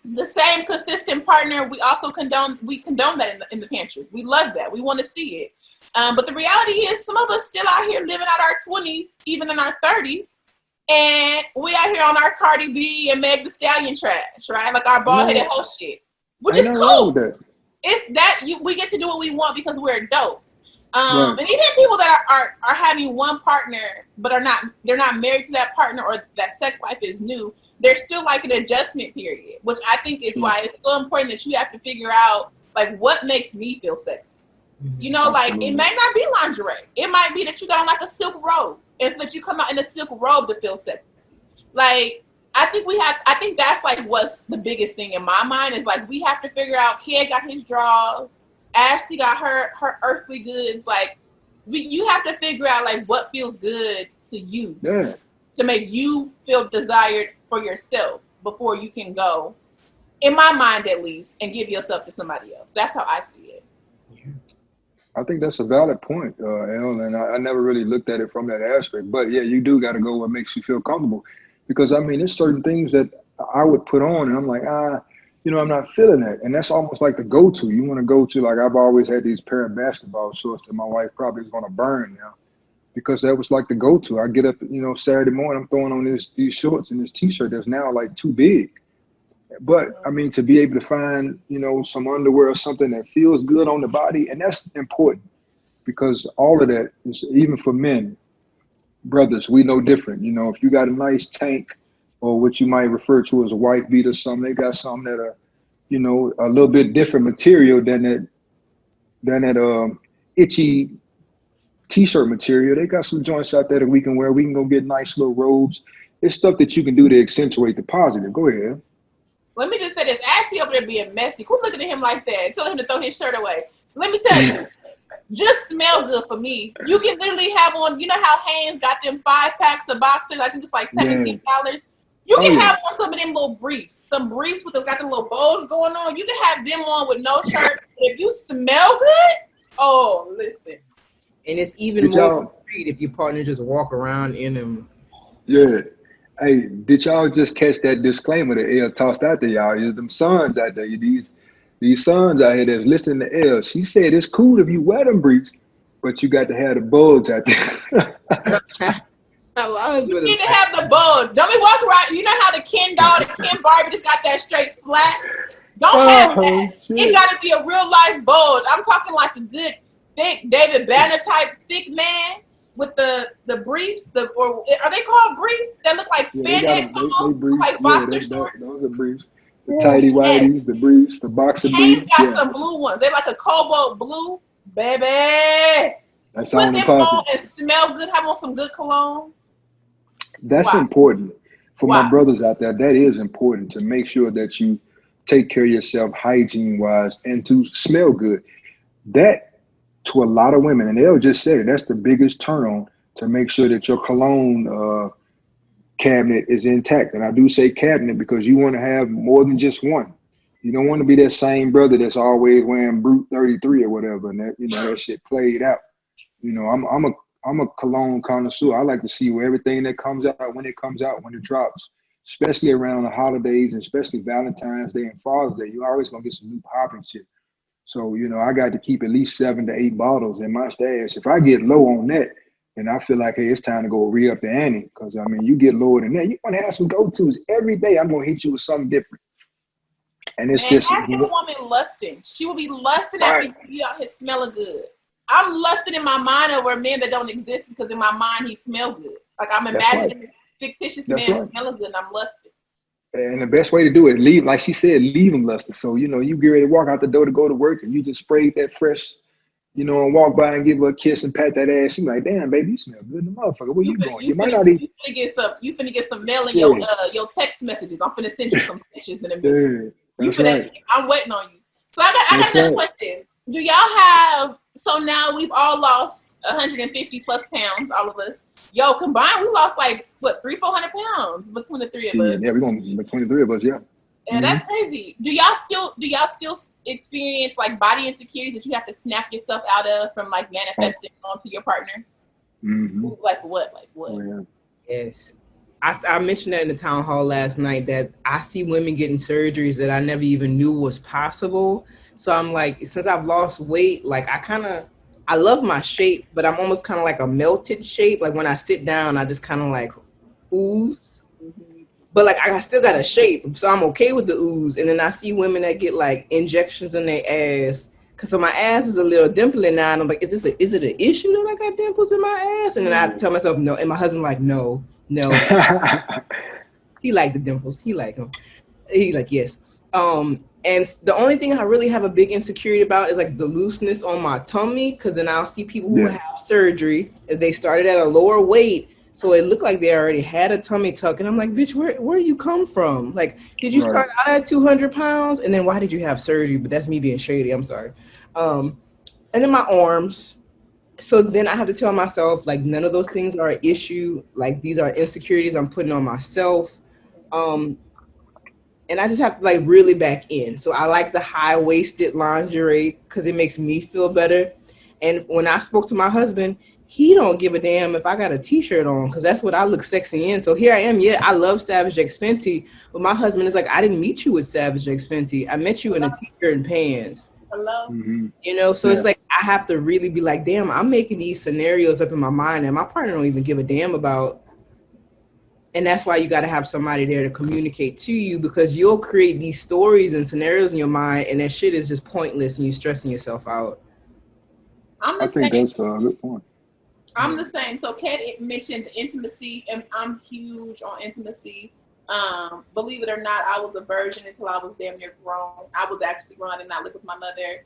the same consistent partner. We also condone that in the pantry. We love that. We want to see it. But the reality is some of us still out here living out our 20s, even in our 30s. And we out here on our Cardi B and Meg Thee Stallion trash, right? Like our bald-headed whole shit, which is cool. It's that we get to do what we want because we're adults. And even people that are having one partner but they're not married to that partner or that sex life is new, there's still like an adjustment period, which I think is why it's so important that you have to figure out like what makes me feel sexy. You know, like it may not be lingerie. It might be that you got on like a silk robe, and so that you come out in a silk robe to feel sexy. Like I think that's like what's the biggest thing in my mind is like we have to figure out. Kid got his draws. Ashley got her earthly goods. Like you have to figure out like what feels good to you to make you feel desired for yourself before you can go, in my mind at least, and give yourself to somebody else. That's how I see it. I think that's a valid point, Elle, and I never really looked at it from that aspect. But yeah, you do got to go what makes you feel comfortable, because I mean, there's certain things that I would put on, and I'm like, I'm not feeling that, and that's almost like the go-to. You want to go to, like I've always had these pair of basketball shorts that my wife probably is going to burn now, because that was like the go-to. I get up, Saturday morning, I'm throwing on these shorts and this T-shirt that's now like too big. But I mean, to be able to find, some underwear or something that feels good on the body, and that's important, because all of that is, even for men, brothers, we know different. If you got a nice tank or what you might refer to as a wife beat or something, they got something that are, a little bit different material than that itchy T-shirt material. They got some joints out there that we can wear. We can go get nice little robes. It's stuff that you can do to accentuate the positive. Go ahead. Let me just say this. Ashley over there being messy. Quit looking at him like that. Tell him to throw his shirt away. Let me tell you, just smell good for me. You can literally have on, you know how Hanes got them 5 packs of boxers? I think it's like $17. You can have on some of them little briefs. Some briefs got the little bows going on. You can have them on with no shirt. If you smell good, oh, listen. And it's even more great if your partner just walk around in them. Yeah. Hey, did y'all just catch that disclaimer that Elle tossed out there, y'all? There's them sons out there, these sons out here that's listening to Elle. She said it's cool if you wear them briefs, but you got to have the bulge out there. You need to have the bulge. Don't be walking around. You know how the Ken doll, the Ken Barbie just got that straight flat? Don't have that. Shit. It got to be a real life bulge. I'm talking like a good, thick David Banner type thick man. With the briefs, or are they called briefs? That look like spandex almost, like boxer shorts. Those are briefs. The tighty whities, the briefs, the boxer briefs. Got some blue ones. They like a cobalt blue, baby. That's put them on and smell good. Have on some good cologne. That's important for my brothers out there. That is important to make sure that you take care of yourself hygiene wise and to smell good. That, to a lot of women, and they'll just say it, that's the biggest turn on, to make sure that your cologne cabinet is intact. And I do say cabinet because you want to have more than just one. You don't want to be that same brother that's always wearing Brute 33 or whatever, and that that shit played out. I'm a cologne connoisseur. I like to see where everything that comes out, when it comes out, when it drops, especially around the holidays, and especially Valentine's Day and Father's Day. You're always gonna get some new popping shit. So, I got to keep at least 7 to 8 bottles in my stash. If I get low on that, then I feel like, hey, it's time to go re-up the ante. Because, you get lower than that. You want to have some go-tos. Every day I'm going to hit you with something different. And it's just... Have your woman lusting. She will be lusting after you out here smelling good. I'm lusting in my mind over a man that don't exist because in my mind he smell good. Like I'm imagining a fictitious man smelling good and I'm lusting. And the best way to do it, leave, like she said, leave them luster. So, you get ready to walk out the door to go to work and you just sprayed that fresh, and walk by and give her a kiss and pat that ass. She's like, damn, baby, you smell good in the motherfucker. Where you going? You might not even... You finna get some mail in your text messages. I'm finna send you some pictures in a minute. I'm waiting on you. So I got another question. Do y'all have, so now we've all lost 150 plus pounds, all of us. Yo, combined, we lost like, what, 300-400 pounds between the three of us? Yeah, we're going between the three of us, yeah. Yeah, that's crazy. Do y'all still experience like body insecurities that you have to snap yourself out of from like manifesting onto your partner? Mm-hmm. Like what? Oh, yeah. Yes. I mentioned that in the town hall last night, that I see women getting surgeries that I never even knew was possible. So I'm like, since I've lost weight, like I love my shape, but I'm almost kind of like a melted shape. Like when I sit down, I just kind of like ooze. But like I still got a shape, so I'm okay with the ooze. And then I see women that get like injections in their ass, cause so my ass is a little dimply now, and I'm like, is it an issue that I got dimples in my ass? And then I tell myself no, and my husband like, no. He liked the dimples. He liked them. He's like, yes. And the only thing I really have a big insecurity about is like the looseness on my tummy, because then I'll see people who have surgery and they started at a lower weight, so it looked like they already had a tummy tuck, and I'm like, bitch, where you come from? Like, did you start out at 200 pounds, and then why did you have surgery? But that's me being shady. I'm sorry. And then my arms. So then I have to tell myself, like, none of those things are an issue. Like, these are insecurities I'm putting on myself. And I just have to like really back in. So I like the high-waisted lingerie because it makes me feel better. And when I spoke to my husband, he don't give a damn if I got a t-shirt on, because that's what I look sexy in. So here I am. Yeah, I love Savage X Fenty, but my husband is like, I didn't meet you with Savage X Fenty. I met you in a t-shirt and pants. Hello. Mm-hmm. You know, so it's like I have to really be like, damn, I'm making these scenarios up in my mind and my partner don't even give a damn about. And that's why you got to have somebody there to communicate to you, because you'll create these stories and scenarios in your mind, and that shit is just pointless, and you're stressing yourself out. I think that's a good point. I'm the same. So Kat mentioned intimacy, and I'm huge on intimacy. Believe it or not, I was a virgin until I was damn near grown. I was actually grown and not live with my mother.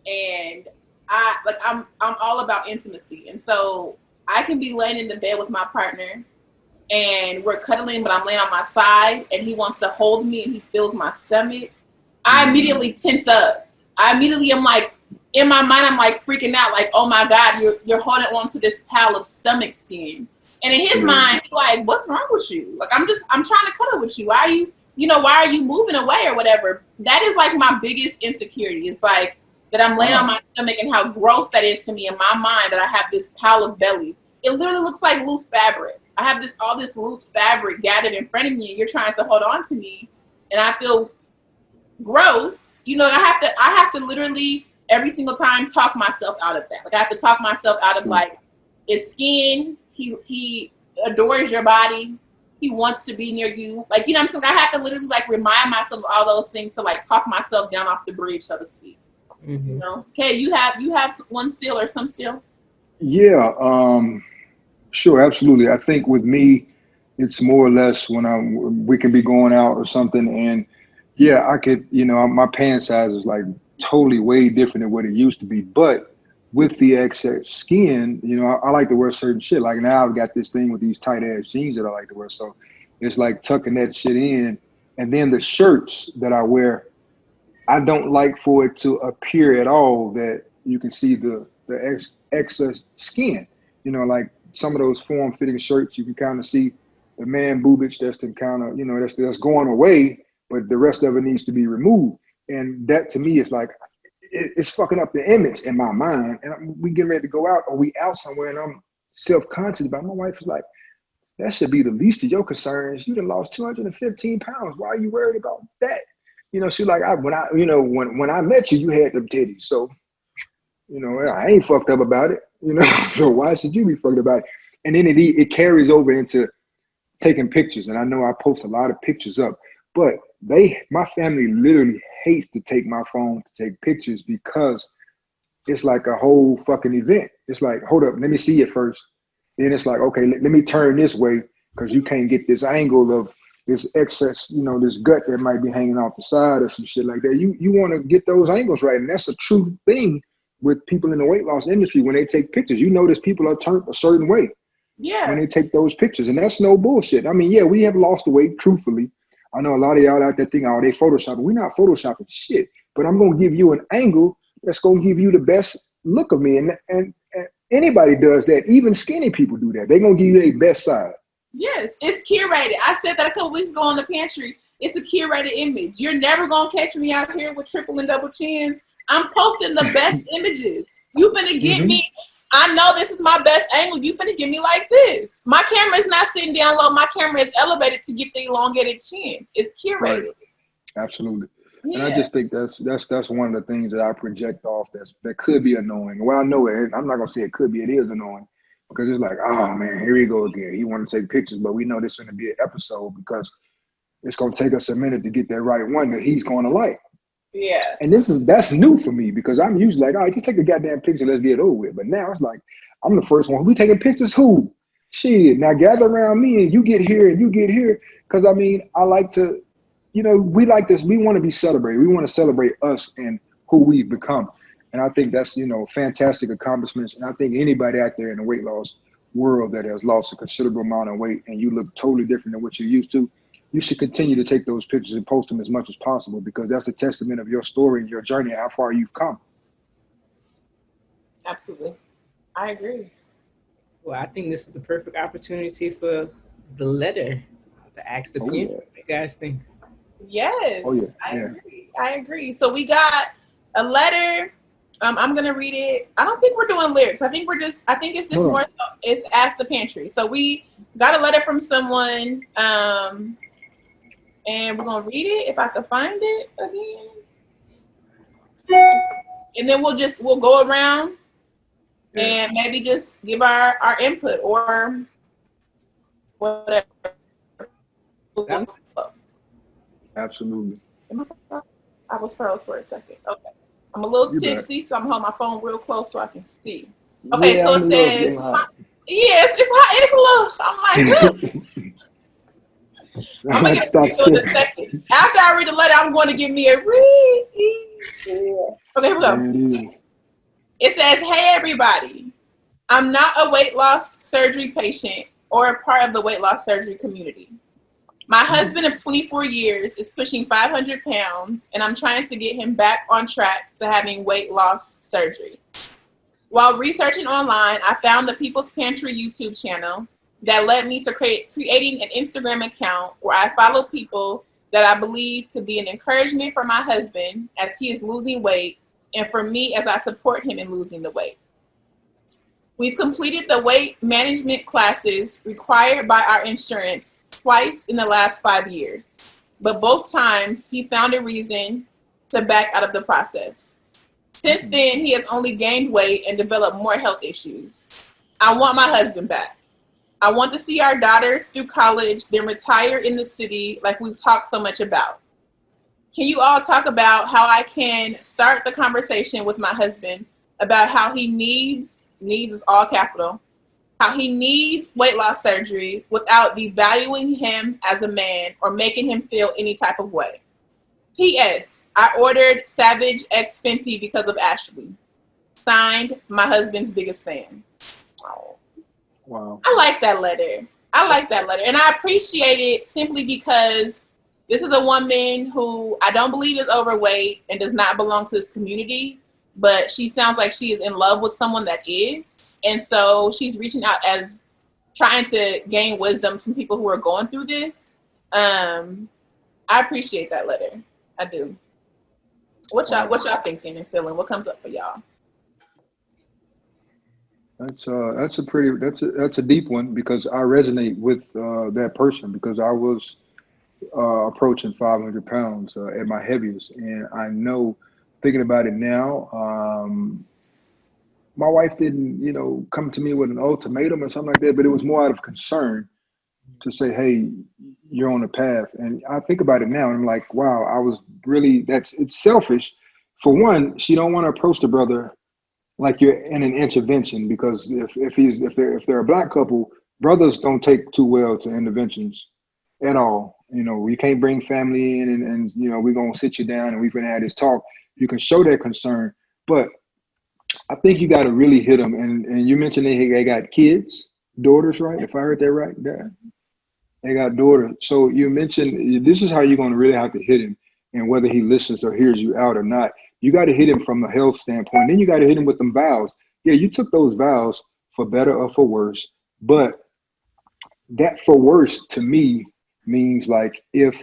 And I'm all about intimacy. And so I can be laying in the bed with my partner and we're cuddling, but I'm laying on my side and he wants to hold me and he feels my stomach. I immediately tense up. I immediately am like, in my mind, I'm like freaking out, like, oh my God, you're holding on to this pile of stomach skin. And in his mind, he's like, what's wrong with you? Like, I'm trying to cuddle with you. Why are you moving away or whatever? That is like my biggest insecurity. It's like that I'm laying on my stomach and how gross that is to me in my mind, that I have this pile of belly. It literally looks like loose fabric. I have all this loose fabric gathered in front of me and you're trying to hold on to me and I feel gross. You know, I have to literally every single time talk myself out of that. Like I have to talk myself out of like, it's skin. He adores your body. He wants to be near you. Like, you know what I'm saying? I have to literally like remind myself of all those things to like talk myself down off the bridge, so to speak. Mm-hmm. You know? Okay, you have one still or some still? Yeah, sure, absolutely. I think with me, it's more or less when we can be going out or something, and yeah, I could, you know, my pant size is like totally way different than what it used to be, but with the excess skin, you know, I like to wear certain shit. Like now I've got this thing with these tight ass jeans that I like to wear. So it's like tucking that shit in. And then the shirts that I wear, I don't like for it to appear at all that you can see the excess skin. You know, like some of those form-fitting shirts, you can kind of see the man boobage that's kind of, you know, that's going away, but the rest of it needs to be removed. And that to me is like, it's fucking up the image in my mind. And we getting ready to go out or we out somewhere and I'm self-conscious about it. My wife is like, that should be the least of your concerns. You done lost 215 pounds. Why are you worried about that? You know, she's like, when I met you, you had them titties. So, you know, I ain't fucked up about it. You know, so why should you be fucked about it? And then it carries over into taking pictures. And I know I post a lot of pictures up, but my family literally hates to take my phone to take pictures because it's like a whole fucking event. It's like, hold up, let me see it first. Then it's like, okay, let me turn this way because you can't get this angle of this excess, you know, this gut that might be hanging off the side or some shit like that. You want to get those angles right. And that's a true thing with people in the weight loss industry. When they take pictures, you notice people are turned a certain way when they take those pictures. And that's no bullshit. I mean, yeah, we have lost the weight, truthfully. I know a lot of y'all out there think, oh, they photoshopping. We're not photoshopping shit, but I'm going to give you an angle that's going to give you the best look of me. And anybody does that. Even skinny people do that. They're going to give you their best side. Yes, it's curated. I said that a couple weeks ago on the pantry. It's a curated image. You're never going to catch me out here with triple and double chins. I'm posting the best images. You finna get me. I know this is my best angle. You finna get me like this. My camera is not sitting down low. My camera is elevated to get the elongated chin. It's curated. Right. Absolutely. Yeah. And I just think that's one of the things that I project off that could be annoying. Well, I know it. I'm not gonna say it could be. It is annoying because it's like, oh man, here we go again. He want to take pictures, but we know this is going to be an episode because it's going to take us a minute to get that right one that he's going to like. Yeah. And that's new for me because I'm usually like, all right, just take a goddamn picture, let's get it over with. But now it's like, I'm the first one. We taking pictures? Who? Shit. Now gather around me and you get here and you get here. Because I mean, I like to, we like this. We want to be celebrated. We want to celebrate us and who we've become. And I think that's, fantastic accomplishments. And I think anybody out there in the weight loss world that has lost a considerable amount of weight and you look totally different than what you're used to, you should continue to take those pictures and post them as much as possible because that's a testament of your story and your journey, how far you've come. Absolutely. I agree. Well, I think this is the perfect opportunity for the letter to ask the panel what you guys think. Yes. Oh, yeah. I agree. So we got a letter. I'm going to read it. I don't think we're doing lyrics. I think it's just more so it's Ask the Pantry. So we got a letter from someone, and we're going to read it if I can find it again. And then we'll go around and maybe just give our input or whatever. Absolutely. I was froze for a second. Okay. I'm a little tipsy, so I'm holding my phone real close so I can see. Okay, so it says, yes, it's hot. It's a little. I'm like, I'm going to get to it in a second. After I read the letter, I'm going to give me a read. Okay, here we go. It says, hey, everybody. I'm not a weight loss surgery patient or a part of the weight loss surgery community. My husband of 24 years is pushing 500 pounds, and I'm trying to get him back on track to having weight loss surgery. While researching online, I found the People's Pantry YouTube channel that led me to creating an Instagram account where I follow people that I believe could be an encouragement for my husband as he is losing weight and for me as I support him in losing the weight. We've completed the weight management classes required by our insurance twice in the last 5 years, but both times he found a reason to back out of the process. Since then, he has only gained weight and developed more health issues. I want my husband back. I want to see our daughters through college, then retire in the city like we've talked so much about. Can you all talk about how I can start the conversation with my husband about how he needs is all capital, how he needs weight loss surgery without devaluing him as a man or making him feel any type of way. P.S. I ordered Savage X Fenty because of Ashley. Signed, my husband's biggest fan. Oh. Wow. I like that letter. And I appreciate it simply because this is a woman who I don't believe is overweight and does not belong to this community, but she sounds like she is in love with someone that is. And so she's reaching out as trying to gain wisdom from people who are going through this. I appreciate that letter. I do. What y'all thinking and feeling? What comes up for y'all? That's a deep one because I resonate with that person because I was approaching 500 pounds at my heaviest, and I know, thinking about it now, my wife didn't come to me with an ultimatum or something like that, but it was more out of concern to say, hey, you're on the path. And I think about it now and I'm like, wow, it's selfish. For one, she don't want to approach the brother like you're in an intervention, because if they're a black couple, brothers don't take too well to interventions at all. You can't bring family in and we're gonna sit you down and we're gonna have this talk. You can show that concern, but I think you got to really hit them. And you mentioned they got kids, daughters, right? If I heard that right, they got daughters. So you mentioned this is how you're gonna really have to hit him, and whether he listens or hears you out or not. You got to hit him from a health standpoint. Then you got to hit him with them vows. Yeah, you took those vows for better or for worse. But that for worse to me means like if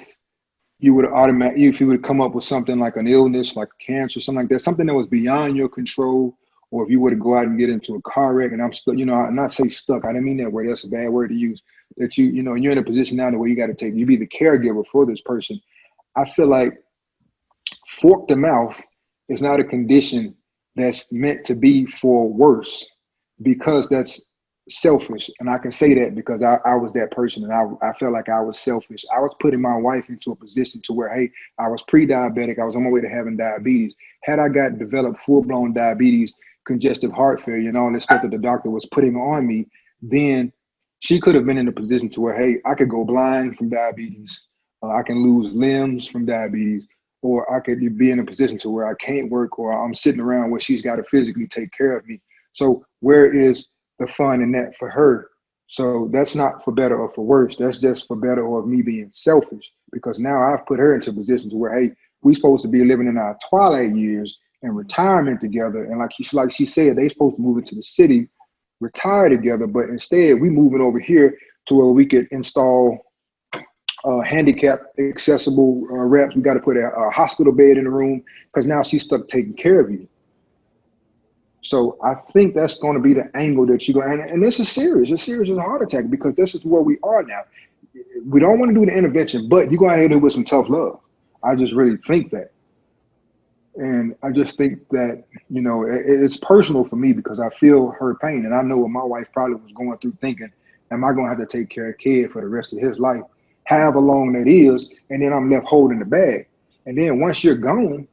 you would come up with something like an illness, like cancer, something like that, something that was beyond your control, or if you were to go out and get into a car wreck, and I'm stuck, I'm not say stuck. I didn't mean that word. That's a bad word to use. That you're in a position now where you be the caregiver for this person. I feel like fork the mouth is not a condition that's meant to be for worse, because that's selfish. And I can say that because I was that person, and I felt like I was selfish. I was putting my wife into a position to where, hey, I was pre-diabetic. I was on my way to having diabetes. Had I developed full-blown diabetes, congestive heart failure, and all this stuff that the doctor was putting on me, then she could have been in a position to where, hey, I could go blind from diabetes. I can lose limbs from diabetes, or I could be in a position to where I can't work, or I'm sitting around where she's got to physically take care of me. So where is the fun in that for her? So that's not for better or for worse. That's just for better or of me being selfish, because now I've put her into positions where, hey, we're supposed to be living in our twilight years and retirement together. And like she said, they supposed to move into the city, retire together. But instead, we moving over here to where we could install handicap accessible reps. We got to put a hospital bed in the room because now she's stuck taking care of you. So I think that's going to be the angle that you go. And this is serious. It's serious as a heart attack, because this is where we are now. We don't want to do the intervention, but you're going to hit it with some tough love. I just really think that. And I just think that, you know, it's personal for me because I feel her pain. And I know what my wife probably was going through, thinking, am I going to have to take care of kid for the rest of his life? However long that is, and then I'm left holding the bag. And then once you're gone,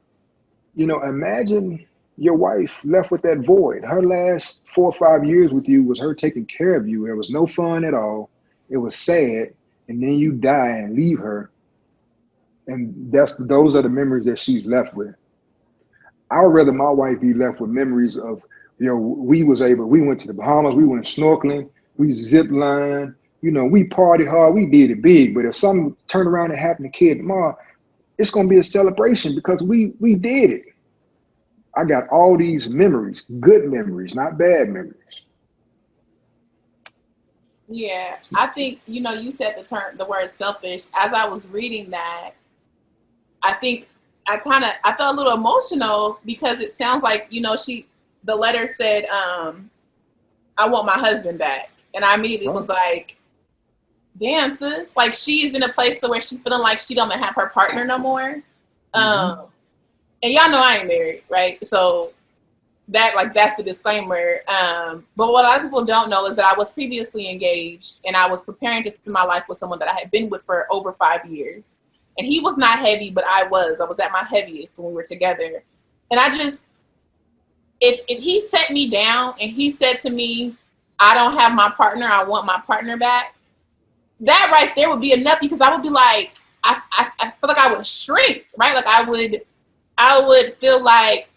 you know, imagine your wife left with that void. Her last 4 or 5 years with you was her taking care of you. There was no fun at all. It was sad. And then you die and leave her. And those are the memories that she's left with. I would rather my wife be left with memories of, you know, we went to the Bahamas, we went snorkeling, we zip line, you know, we party hard, we did it big. But if something turned around and happened to kid tomorrow, it's going to be a celebration because we did it. I got all these memories, good memories, not bad memories. Yeah, I think, you know, you said the word selfish. As I was reading that, I think I felt a little emotional because it sounds like, you know, the letter said, I want my husband back. And I immediately was like, damn, sis. Like, she is in a place to where she's feeling like she don't have her partner no more. And y'all know I ain't married, right? So that's the disclaimer. But what a lot of people don't know is that I was previously engaged and I was preparing to spend my life with someone that I had been with for over 5 years. And he was not heavy, but I was at my heaviest when we were together. And I just, if he set me down and he said to me, I don't have my partner, I want my partner back, that right there would be enough, because I would be like, I feel like I would shrink, right? Like I would feel like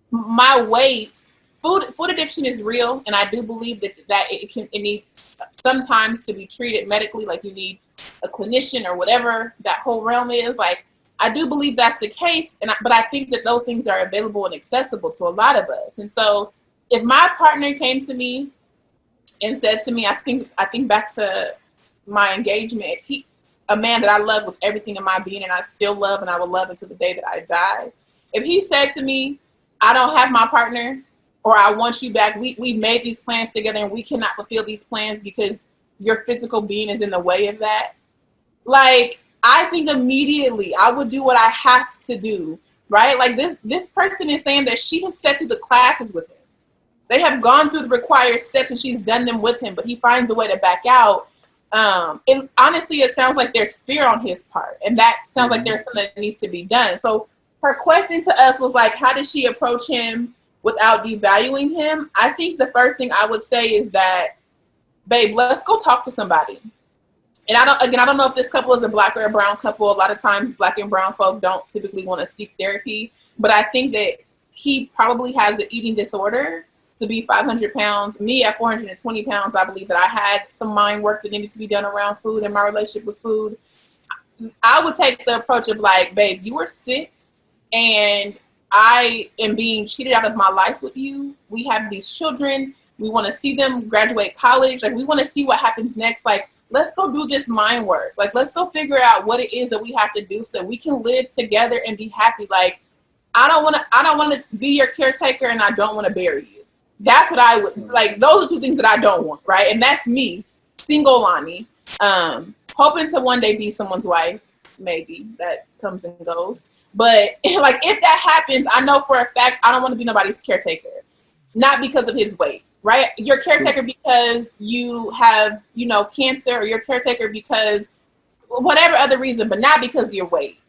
my weight, food addiction is real. And I do believe that it needs sometimes to be treated medically. Like you need a clinician or whatever that whole realm is. Like, I do believe that's the case. But I think that those things are available and accessible to a lot of us. And so if my partner came to me and said to me, I think back to my engagement, a man that I love with everything in my being and I still love and I will love until the day that I die. If he said to me, I don't have my partner, or I want you back, we made these plans together and we cannot fulfill these plans because your physical being is in the way of that. Like, I think immediately I would do what I have to do, right? Like this person is saying that she has sat through the classes with him. They have gone through the required steps and she's done them with him, but he finds a way to back out. And honestly, it sounds like there's fear on his part, and that sounds like there's something that needs to be done. So her question to us was like, how does she approach him without devaluing him? I think the first thing I would say is that, babe, let's go talk to somebody. And I don't know if this couple is a black or a brown couple. A lot of times black and brown folk don't typically want to seek therapy, but I think that he probably has an eating disorder to be 500 pounds. Me at 420 pounds, I believe that I had some mind work that needed to be done around food and my relationship with food. I would take the approach of like, babe, you are sick and I am being cheated out of my life with you. We have these children. We want to see them graduate college. Like, we want to see what happens next. Like, let's go do this mind work. Like, let's go figure out what it is that we have to do so that we can live together and be happy. Like, I don't want to be your caretaker and I don't want to bury you. That's what I would like. Those are two things that I don't want, right? And that's me, single Loni, hoping to one day be someone's wife. Maybe that comes and goes. But like, if that happens, I know for a fact I don't want to be nobody's caretaker. Not because of his weight. right? You're caretaker because you have, cancer, or you're caretaker because whatever other reason, but not because of your weight.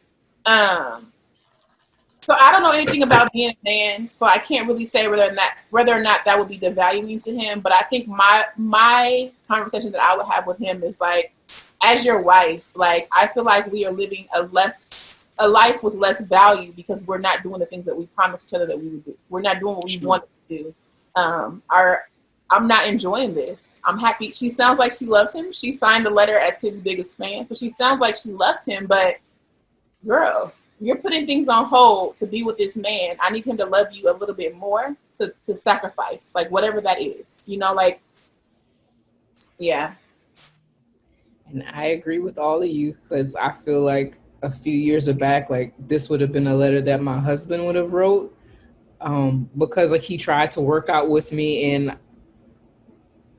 So I don't know anything about being a man, so I can't really say whether or not that would be devaluing to him. But I think my conversation that I would have with him is like, as your wife, like, I feel like we are living a life with less value because we're not doing the things that we promised each other that we would do. We're not doing what we wanted to do. I'm not enjoying this. I'm happy. She sounds like she loves him. She signed the letter as his biggest fan, so she sounds like she loves him. But girl, you're putting things on hold to be with this man. I need him to love you a little bit more to sacrifice, like whatever that is. Like, yeah. And I agree with all of you, because I feel like a few years back, like, this would have been a letter that my husband would have wrote, because like he tried to work out with me, and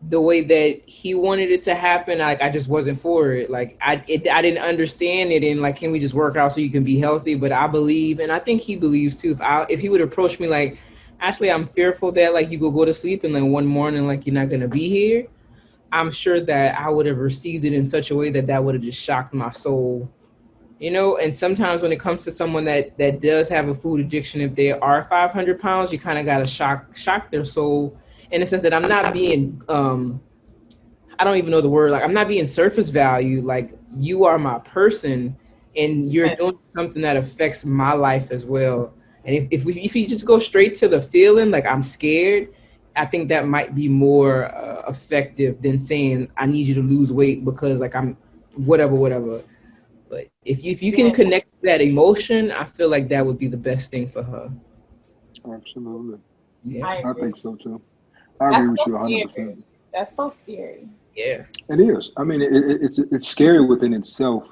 the way that he wanted it to happen, like, I just wasn't for it. Like, I didn't understand it, and like, can we just work out so you can be healthy? But I believe, and I think he believes too, if he would approach me like, actually, I'm fearful that like you go to sleep and then one morning like you're not gonna be here, I'm sure that I would have received it in such a way that would have just shocked my soul. And sometimes when it comes to someone that does have a food addiction, if they are 500 pounds, you kind of got to shock their soul, in the sense that I'm not being, I don't even know the word, like, I'm not being surface value. Like, you are my person, and you're doing something that affects my life as well. And if you just go straight to the feeling, like, I'm scared, I think that might be more effective than saying, I need you to lose weight because like I'm whatever. But if you can connect that emotion, I feel like that would be the best thing for her. Absolutely. Yeah, I think so too. I agree with you 100%. That's so scary. Yeah, it is. I mean, it's scary within itself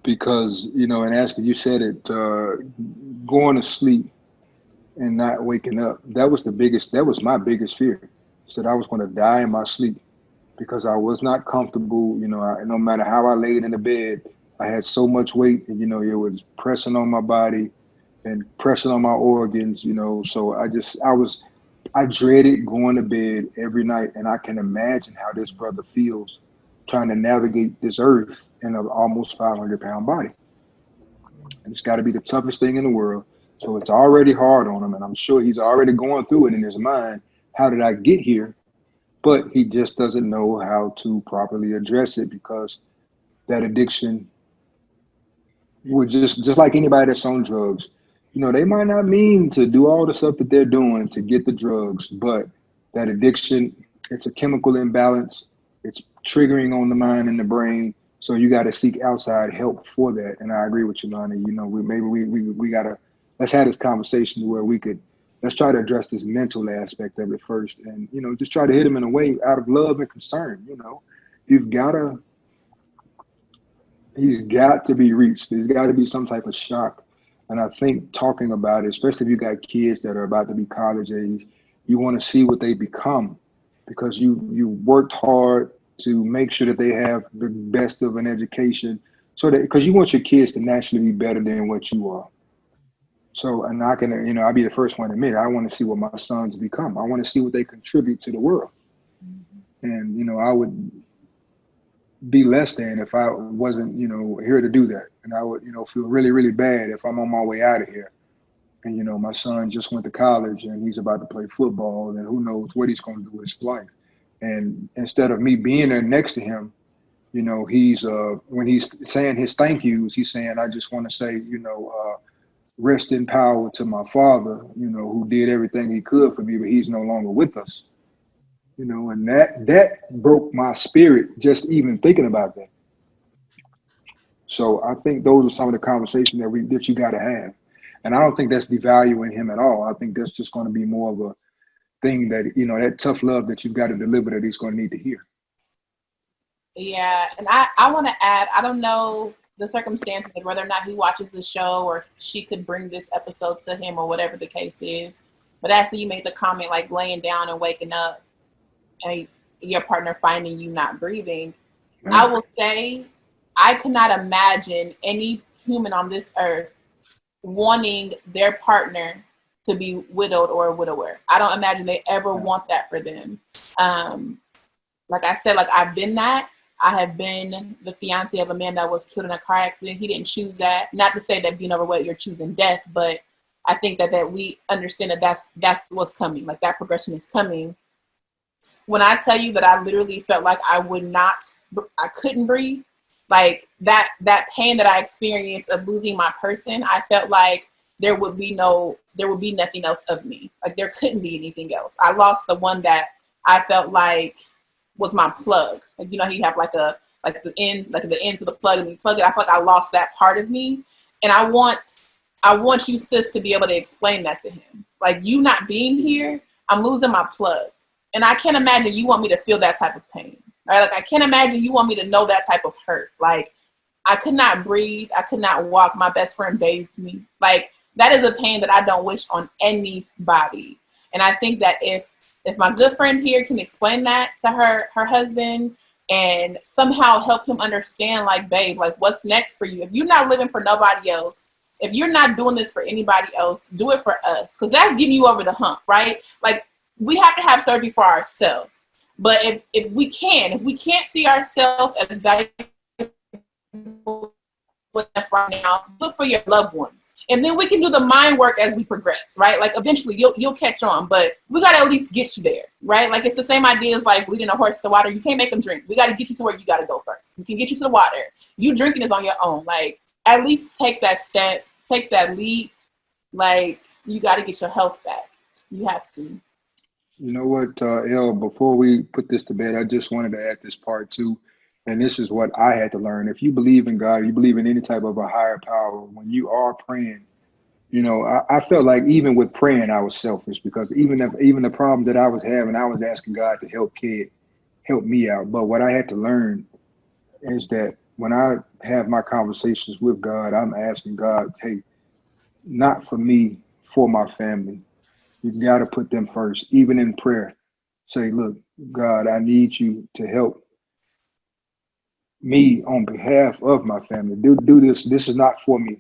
because, and as you said it, going to sleep and not waking up, that was my biggest fear. Said I was going to die in my sleep because I was not comfortable. No matter how I laid in the bed, I had so much weight, and it was pressing on my body and pressing on my organs. So I dreaded going to bed every night, and I can imagine how this brother feels trying to navigate this earth in an almost 500-pound body. And it's got to be the toughest thing in the world. So it's already hard on him, and I'm sure he's already going through it in his mind. How did I get here? But he just doesn't know how to properly address it, because that addiction would just like anybody that's on drugs, they might not mean to do all the stuff that they're doing to get the drugs, but that addiction, it's a chemical imbalance. It's triggering on the mind and the brain. So you got to seek outside help for that. And I agree with you, Loni. We got to, let's have this conversation where let's try to address this mental aspect of it first, and just try to hit him in a way out of love and concern. He's got to be reached. There's got to be some type of shock, and I think talking about it, especially if you got kids that are about to be college age, you want to see what they become, because you worked hard to make sure that they have the best of an education, so that, because you want your kids to naturally be better than what you are. So, and I can, I'll be the first one to admit, I want to see what my sons become. I want to see what they contribute to the world. And, I would be less than if I wasn't, here to do that. And I would, feel really, really bad if I'm on my way out of here. And, my son just went to college and he's about to play football, and who knows what he's going to do with his life. And instead of me being there next to him, he's, when he's saying his thank yous, he's saying, I just want to say, rest in power to my father, who did everything he could for me, but he's no longer with us. And that broke my spirit just even thinking about that. So I think those are some of the conversations that you got to have. And I don't think that's devaluing him at all. I think that's just going to be more of a thing that, that tough love that you've got to deliver that he's going to need to hear. Yeah. And I want to add, I don't know the circumstances of whether or not he watches the show, or she could bring this episode to him, or whatever the case is. But actually, you made the comment like laying down and waking up and your partner finding you not breathing. I will say, I cannot imagine any human on this earth wanting their partner to be widowed or a widower. I don't imagine they ever want that for them. Like I said, like I've been that. I have been the fiance of a man that was killed in a car accident. He didn't choose that. Not to say that being overweight, you're choosing death, but I think that we understand that that's what's coming. Like that progression is coming. When I tell you that I literally felt like I couldn't breathe, like that pain that I experienced of losing my person, I felt like there would be nothing else of me. Like there couldn't be anything else. I lost the one that I felt like was my plug. Like, you know, you have the ends of the plug and you plug it. I feel like I lost that part of me. And I want you, sis, to be able to explain that to him. Like, you not being here, I'm losing my plug. And I can't imagine you want me to feel that type of pain, right? Like, I can't imagine you want me to know that type of hurt. Like, I could not breathe. I could not walk. My best friend bathed me. Like, that is a pain that I don't wish on anybody. And I think that if my good friend here can explain that to her husband and somehow help him understand, like, babe, like, what's next for you? If you're not living for nobody else, if you're not doing this for anybody else, do it for us. Because that's getting you over the hump, right? Like, we have to have surgery for ourselves. But if we can't see ourselves as valuable right now, look for your loved ones. And then we can do the mind work as we progress, right? Like eventually you'll catch on, but we got to at least get you there, right? Like it's the same idea as like leading a horse to water. You can't make them drink. We got to get you to where you got to go first. We can get you to the water. You drinking is on your own. Like at least take that step, take that leap. Like you got to get your health back. You have to. You know what, Elle, before we put this to bed, I just wanted to add this part too. And this is what I had to learn. If you believe in God, you believe in any type of a higher power, when you are praying, you know, I felt like even with praying, I was selfish because even the problem that I was having, I was asking God to help me out. But what I had to learn is that when I have my conversations with God, I'm asking God, hey, not for me, for my family. You got to put them first, even in prayer. Say, look, God, I need you to help me on behalf of my family. Do this. This is not for me.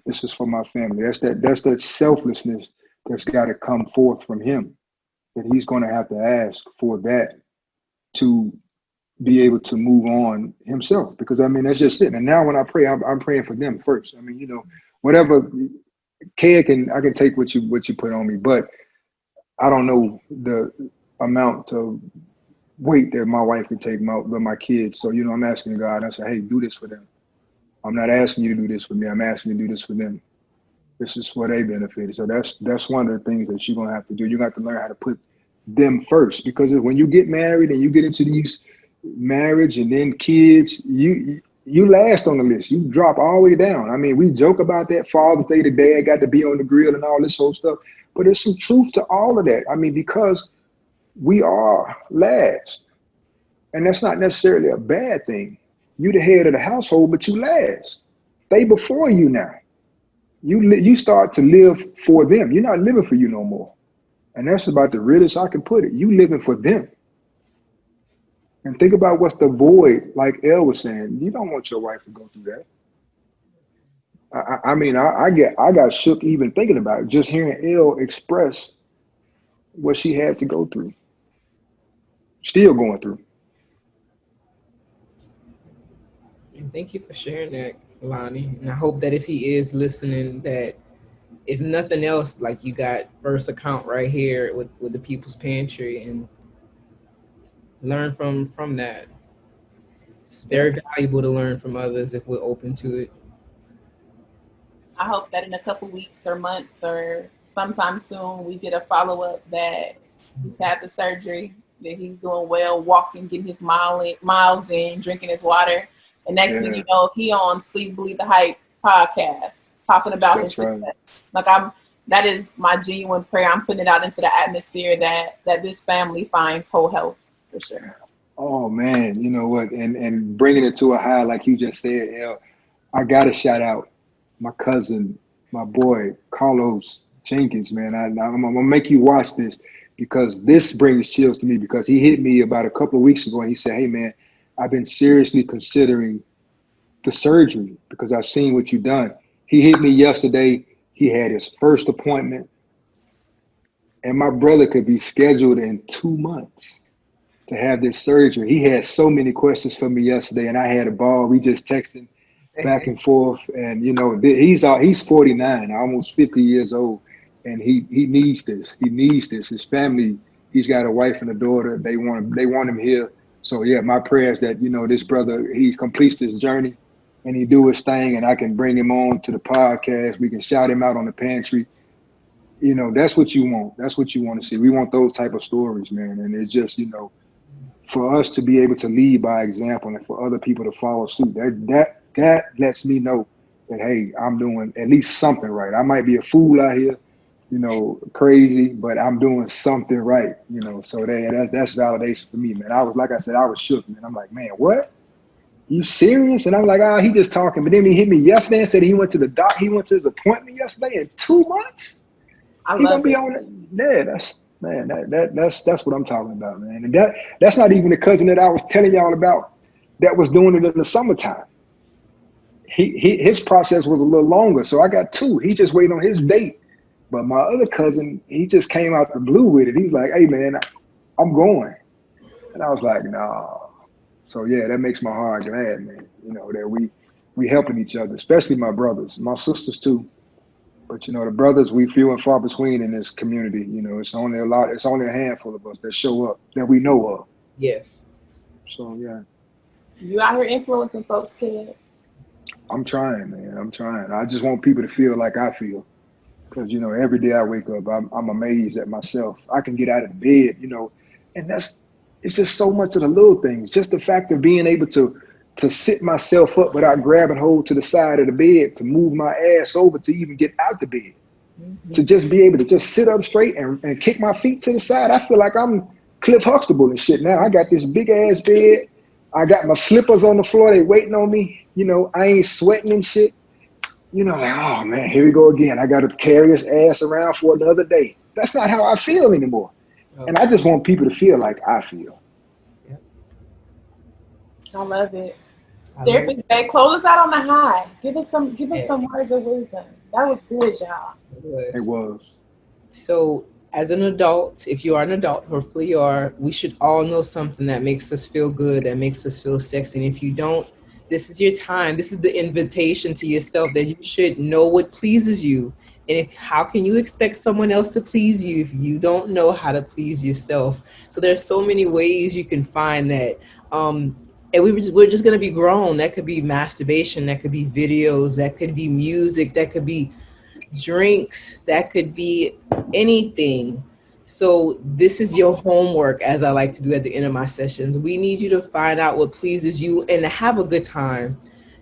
This is for my family. That's that selflessness that's got to come forth from him. That he's going to have to ask for that to be able to move on himself. Because I mean, that's just it. And now when I pray, I'm praying for them first. I mean, you know, whatever I can take what you put on me, but I don't know the amount of weight that my wife can take with my kids. So, you know, I'm asking God, I say, hey, do this for them. I'm not asking you to do this for me. I'm asking you to do this for them. This is for they benefit. So that's one of the things that you're going to have to do. You got to learn how to put them first, because when you get married and you get into these marriage and then kids, you last on the list. You drop all the way down. I mean, we joke about that Father's Day, the dad got to be on the grill and all this whole stuff, but there's some truth to all of that. I mean, because we are last, and that's not necessarily a bad thing. You the head of the household, but you last. They before you now. You start to live for them. You're not living for you no more. And that's about the realest I can put it. You living for them. And think about what's the void, like Elle was saying. You don't want your wife to go through that. I mean, I got shook even thinking about it, just hearing Elle express what she had to go through. Still going through. And thank you for sharing that, Loni. And I hope that if he is listening, that if nothing else, like you got first account right here with the People's Pantry, and learn from that. It's very valuable to learn from others if we're open to it. I hope that in a couple weeks or months or sometime soon we get a follow-up that he's had the surgery, that he's doing well, walking, getting his miles in, drinking his water. And next thing you know, he on Sleep Believe the Hype podcast talking about his success. Like that is my genuine prayer. I'm putting it out into the atmosphere that this family finds whole health for sure. Oh man, you know what? And bringing it to a high, like you just said, Elle, I gotta shout out my cousin, my boy Carlos Jenkins, man. I'm gonna make you watch this, because this brings chills to me, because he hit me about a couple of weeks ago and he said, hey man, I've been seriously considering the surgery because I've seen what you've done. He hit me yesterday. He had his first appointment And my brother could be scheduled in 2 months to have this surgery. He had so many questions for me yesterday, and I had a ball. We just texting back and forth, and he's 49, almost 50 years old, and he needs this. He needs this. His family. He's got a wife and a daughter. They want him here. So yeah, my prayer is that this brother, he completes this journey, and he do his thing, and I can bring him on to the podcast. We can shout him out on the pantry. That's what you want. That's what you want to see. We want those type of stories, man. And it's just for us to be able to lead by example and for other people to follow suit. That lets me know that, hey, I'm doing at least something right. I might be a fool out here, crazy, but I'm doing something right, so that's validation for me, man. I was shook, man. I'm like, man, what? You serious? And I'm like, he just talking. But then he hit me yesterday and said he went to the doc. He went to his appointment yesterday in 2 months. He's gonna be on it. Yeah, that's what I'm talking about, man. And that's not even the cousin that I was telling y'all about that was doing it in the summertime. His process was a little longer, so I got 2. He just waiting on his date. But my other cousin, he just came out the blue with it. He's like, hey man, I'm going. And I was like, nah. So yeah, that makes my heart glad, man. That we helping each other, especially my brothers, my sisters too. But the brothers, we few and far between in this community. It's only a handful of us that show up that we know of. Yes. So yeah. You out here influencing folks, kid. I'm trying, man. I'm trying. I just want people to feel like I feel. Because, every day I wake up, I'm amazed at myself. I can get out of bed, and it's just so much of the little things. Just the fact of being able to sit myself up without grabbing hold to the side of the bed, to move my ass over to even get out the bed, to just be able to just sit up straight and kick my feet to the side. I feel like I'm Cliff Huxtable and shit now. I got this big ass bed. I got my slippers on the floor. They waiting on me. I ain't sweating and shit. Like, oh man, here we go again. I got to carry his ass around for another day. That's not how I feel anymore. Okay. And I just want people to feel like I feel. Yep. I love it. Therapist Bae, close us out on the high. Give us some words of wisdom. That was good, y'all. It was. So as an adult, if you are an adult, hopefully you are, we should all know something that makes us feel good, that makes us feel sexy. And if you don't, this is your time. This is the invitation to yourself that you should know what pleases you. And how can you expect someone else to please you if you don't know how to please yourself? So there's so many ways you can find that. And we're just going to be grown. That could be masturbation. That could be videos. That could be music. That could be drinks. That could be anything. So this is your homework, as I like to do at the end of my sessions. We need you to find out what pleases you and to have a good time.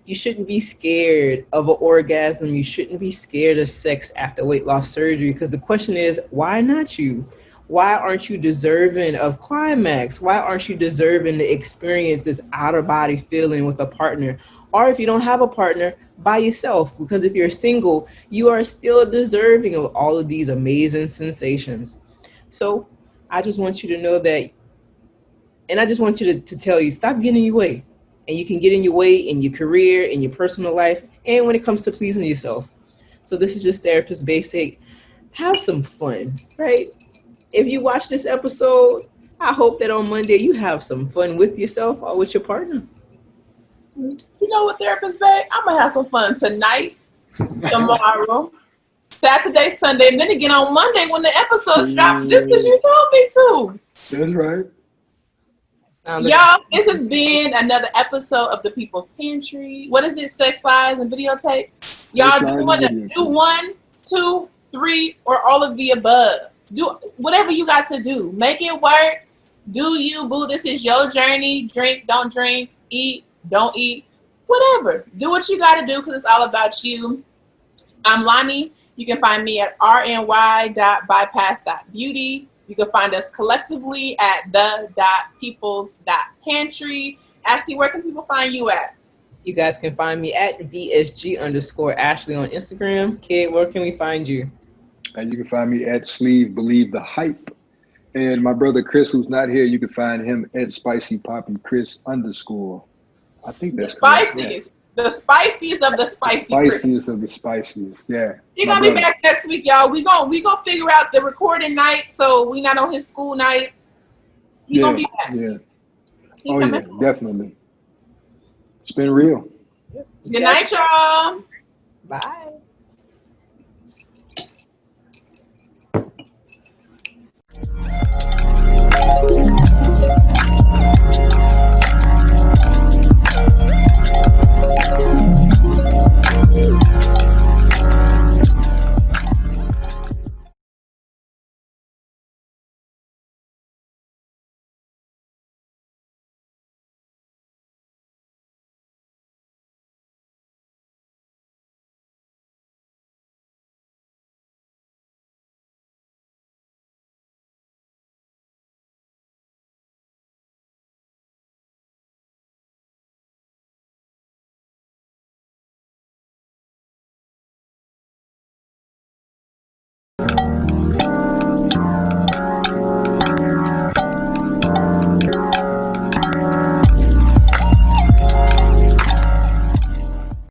You shouldn't be scared of an orgasm. You shouldn't be scared of sex after weight loss surgery, because the question is, why not you? Why aren't you deserving of climax? Why aren't you deserving to experience this outer body feeling with a partner? Or if you don't have a partner, by yourself, because if you're single, you are still deserving of all of these amazing sensations. So I just want you to know that, and I just want you to tell you, stop getting in your way. And you can get in your way in your career, in your personal life, and when it comes to pleasing yourself. So this is just Therapist Bae. Have some fun, right? If you watch this episode, I hope that on Monday you have some fun with yourself or with your partner. You know what, Therapist Bae? I'm going to have some fun tonight, tomorrow, Saturday, Sunday, and then again on Monday when the episode drops, just because you told me to. That's right. Y'all, this has been another episode of The People's Pantry. What is it? Sex, Lies, and Videotapes? Y'all, do you want to do 1, 2, 3, or all of the above? Do whatever you got to do. Make it work. Do you, boo. This is your journey. Drink, don't drink. Eat, don't eat. Whatever. Do what you got to do, because it's all about you. I'm Loni. You can find me at rny.bypass.beauty. You can find us collectively at the.peoples.pantry. Ashley, where can people find you at? You guys can find me at VSG_Ashley on Instagram. Kid, where can we find you? And you can find me at Sleeve Believe the Hype. And my brother Chris, who's not here, you can find him at Spicy Poppy Chris _. I think that's Spicy. The spiciest of the spicy Christmas. Spiciest of the spiciest. Yeah. He's gonna be back next week, y'all. We gonna figure out the recording night, so we not on his school night. He's gonna be back. Yeah. Oh yeah, definitely. It's been real. Good night, y'all. Bye.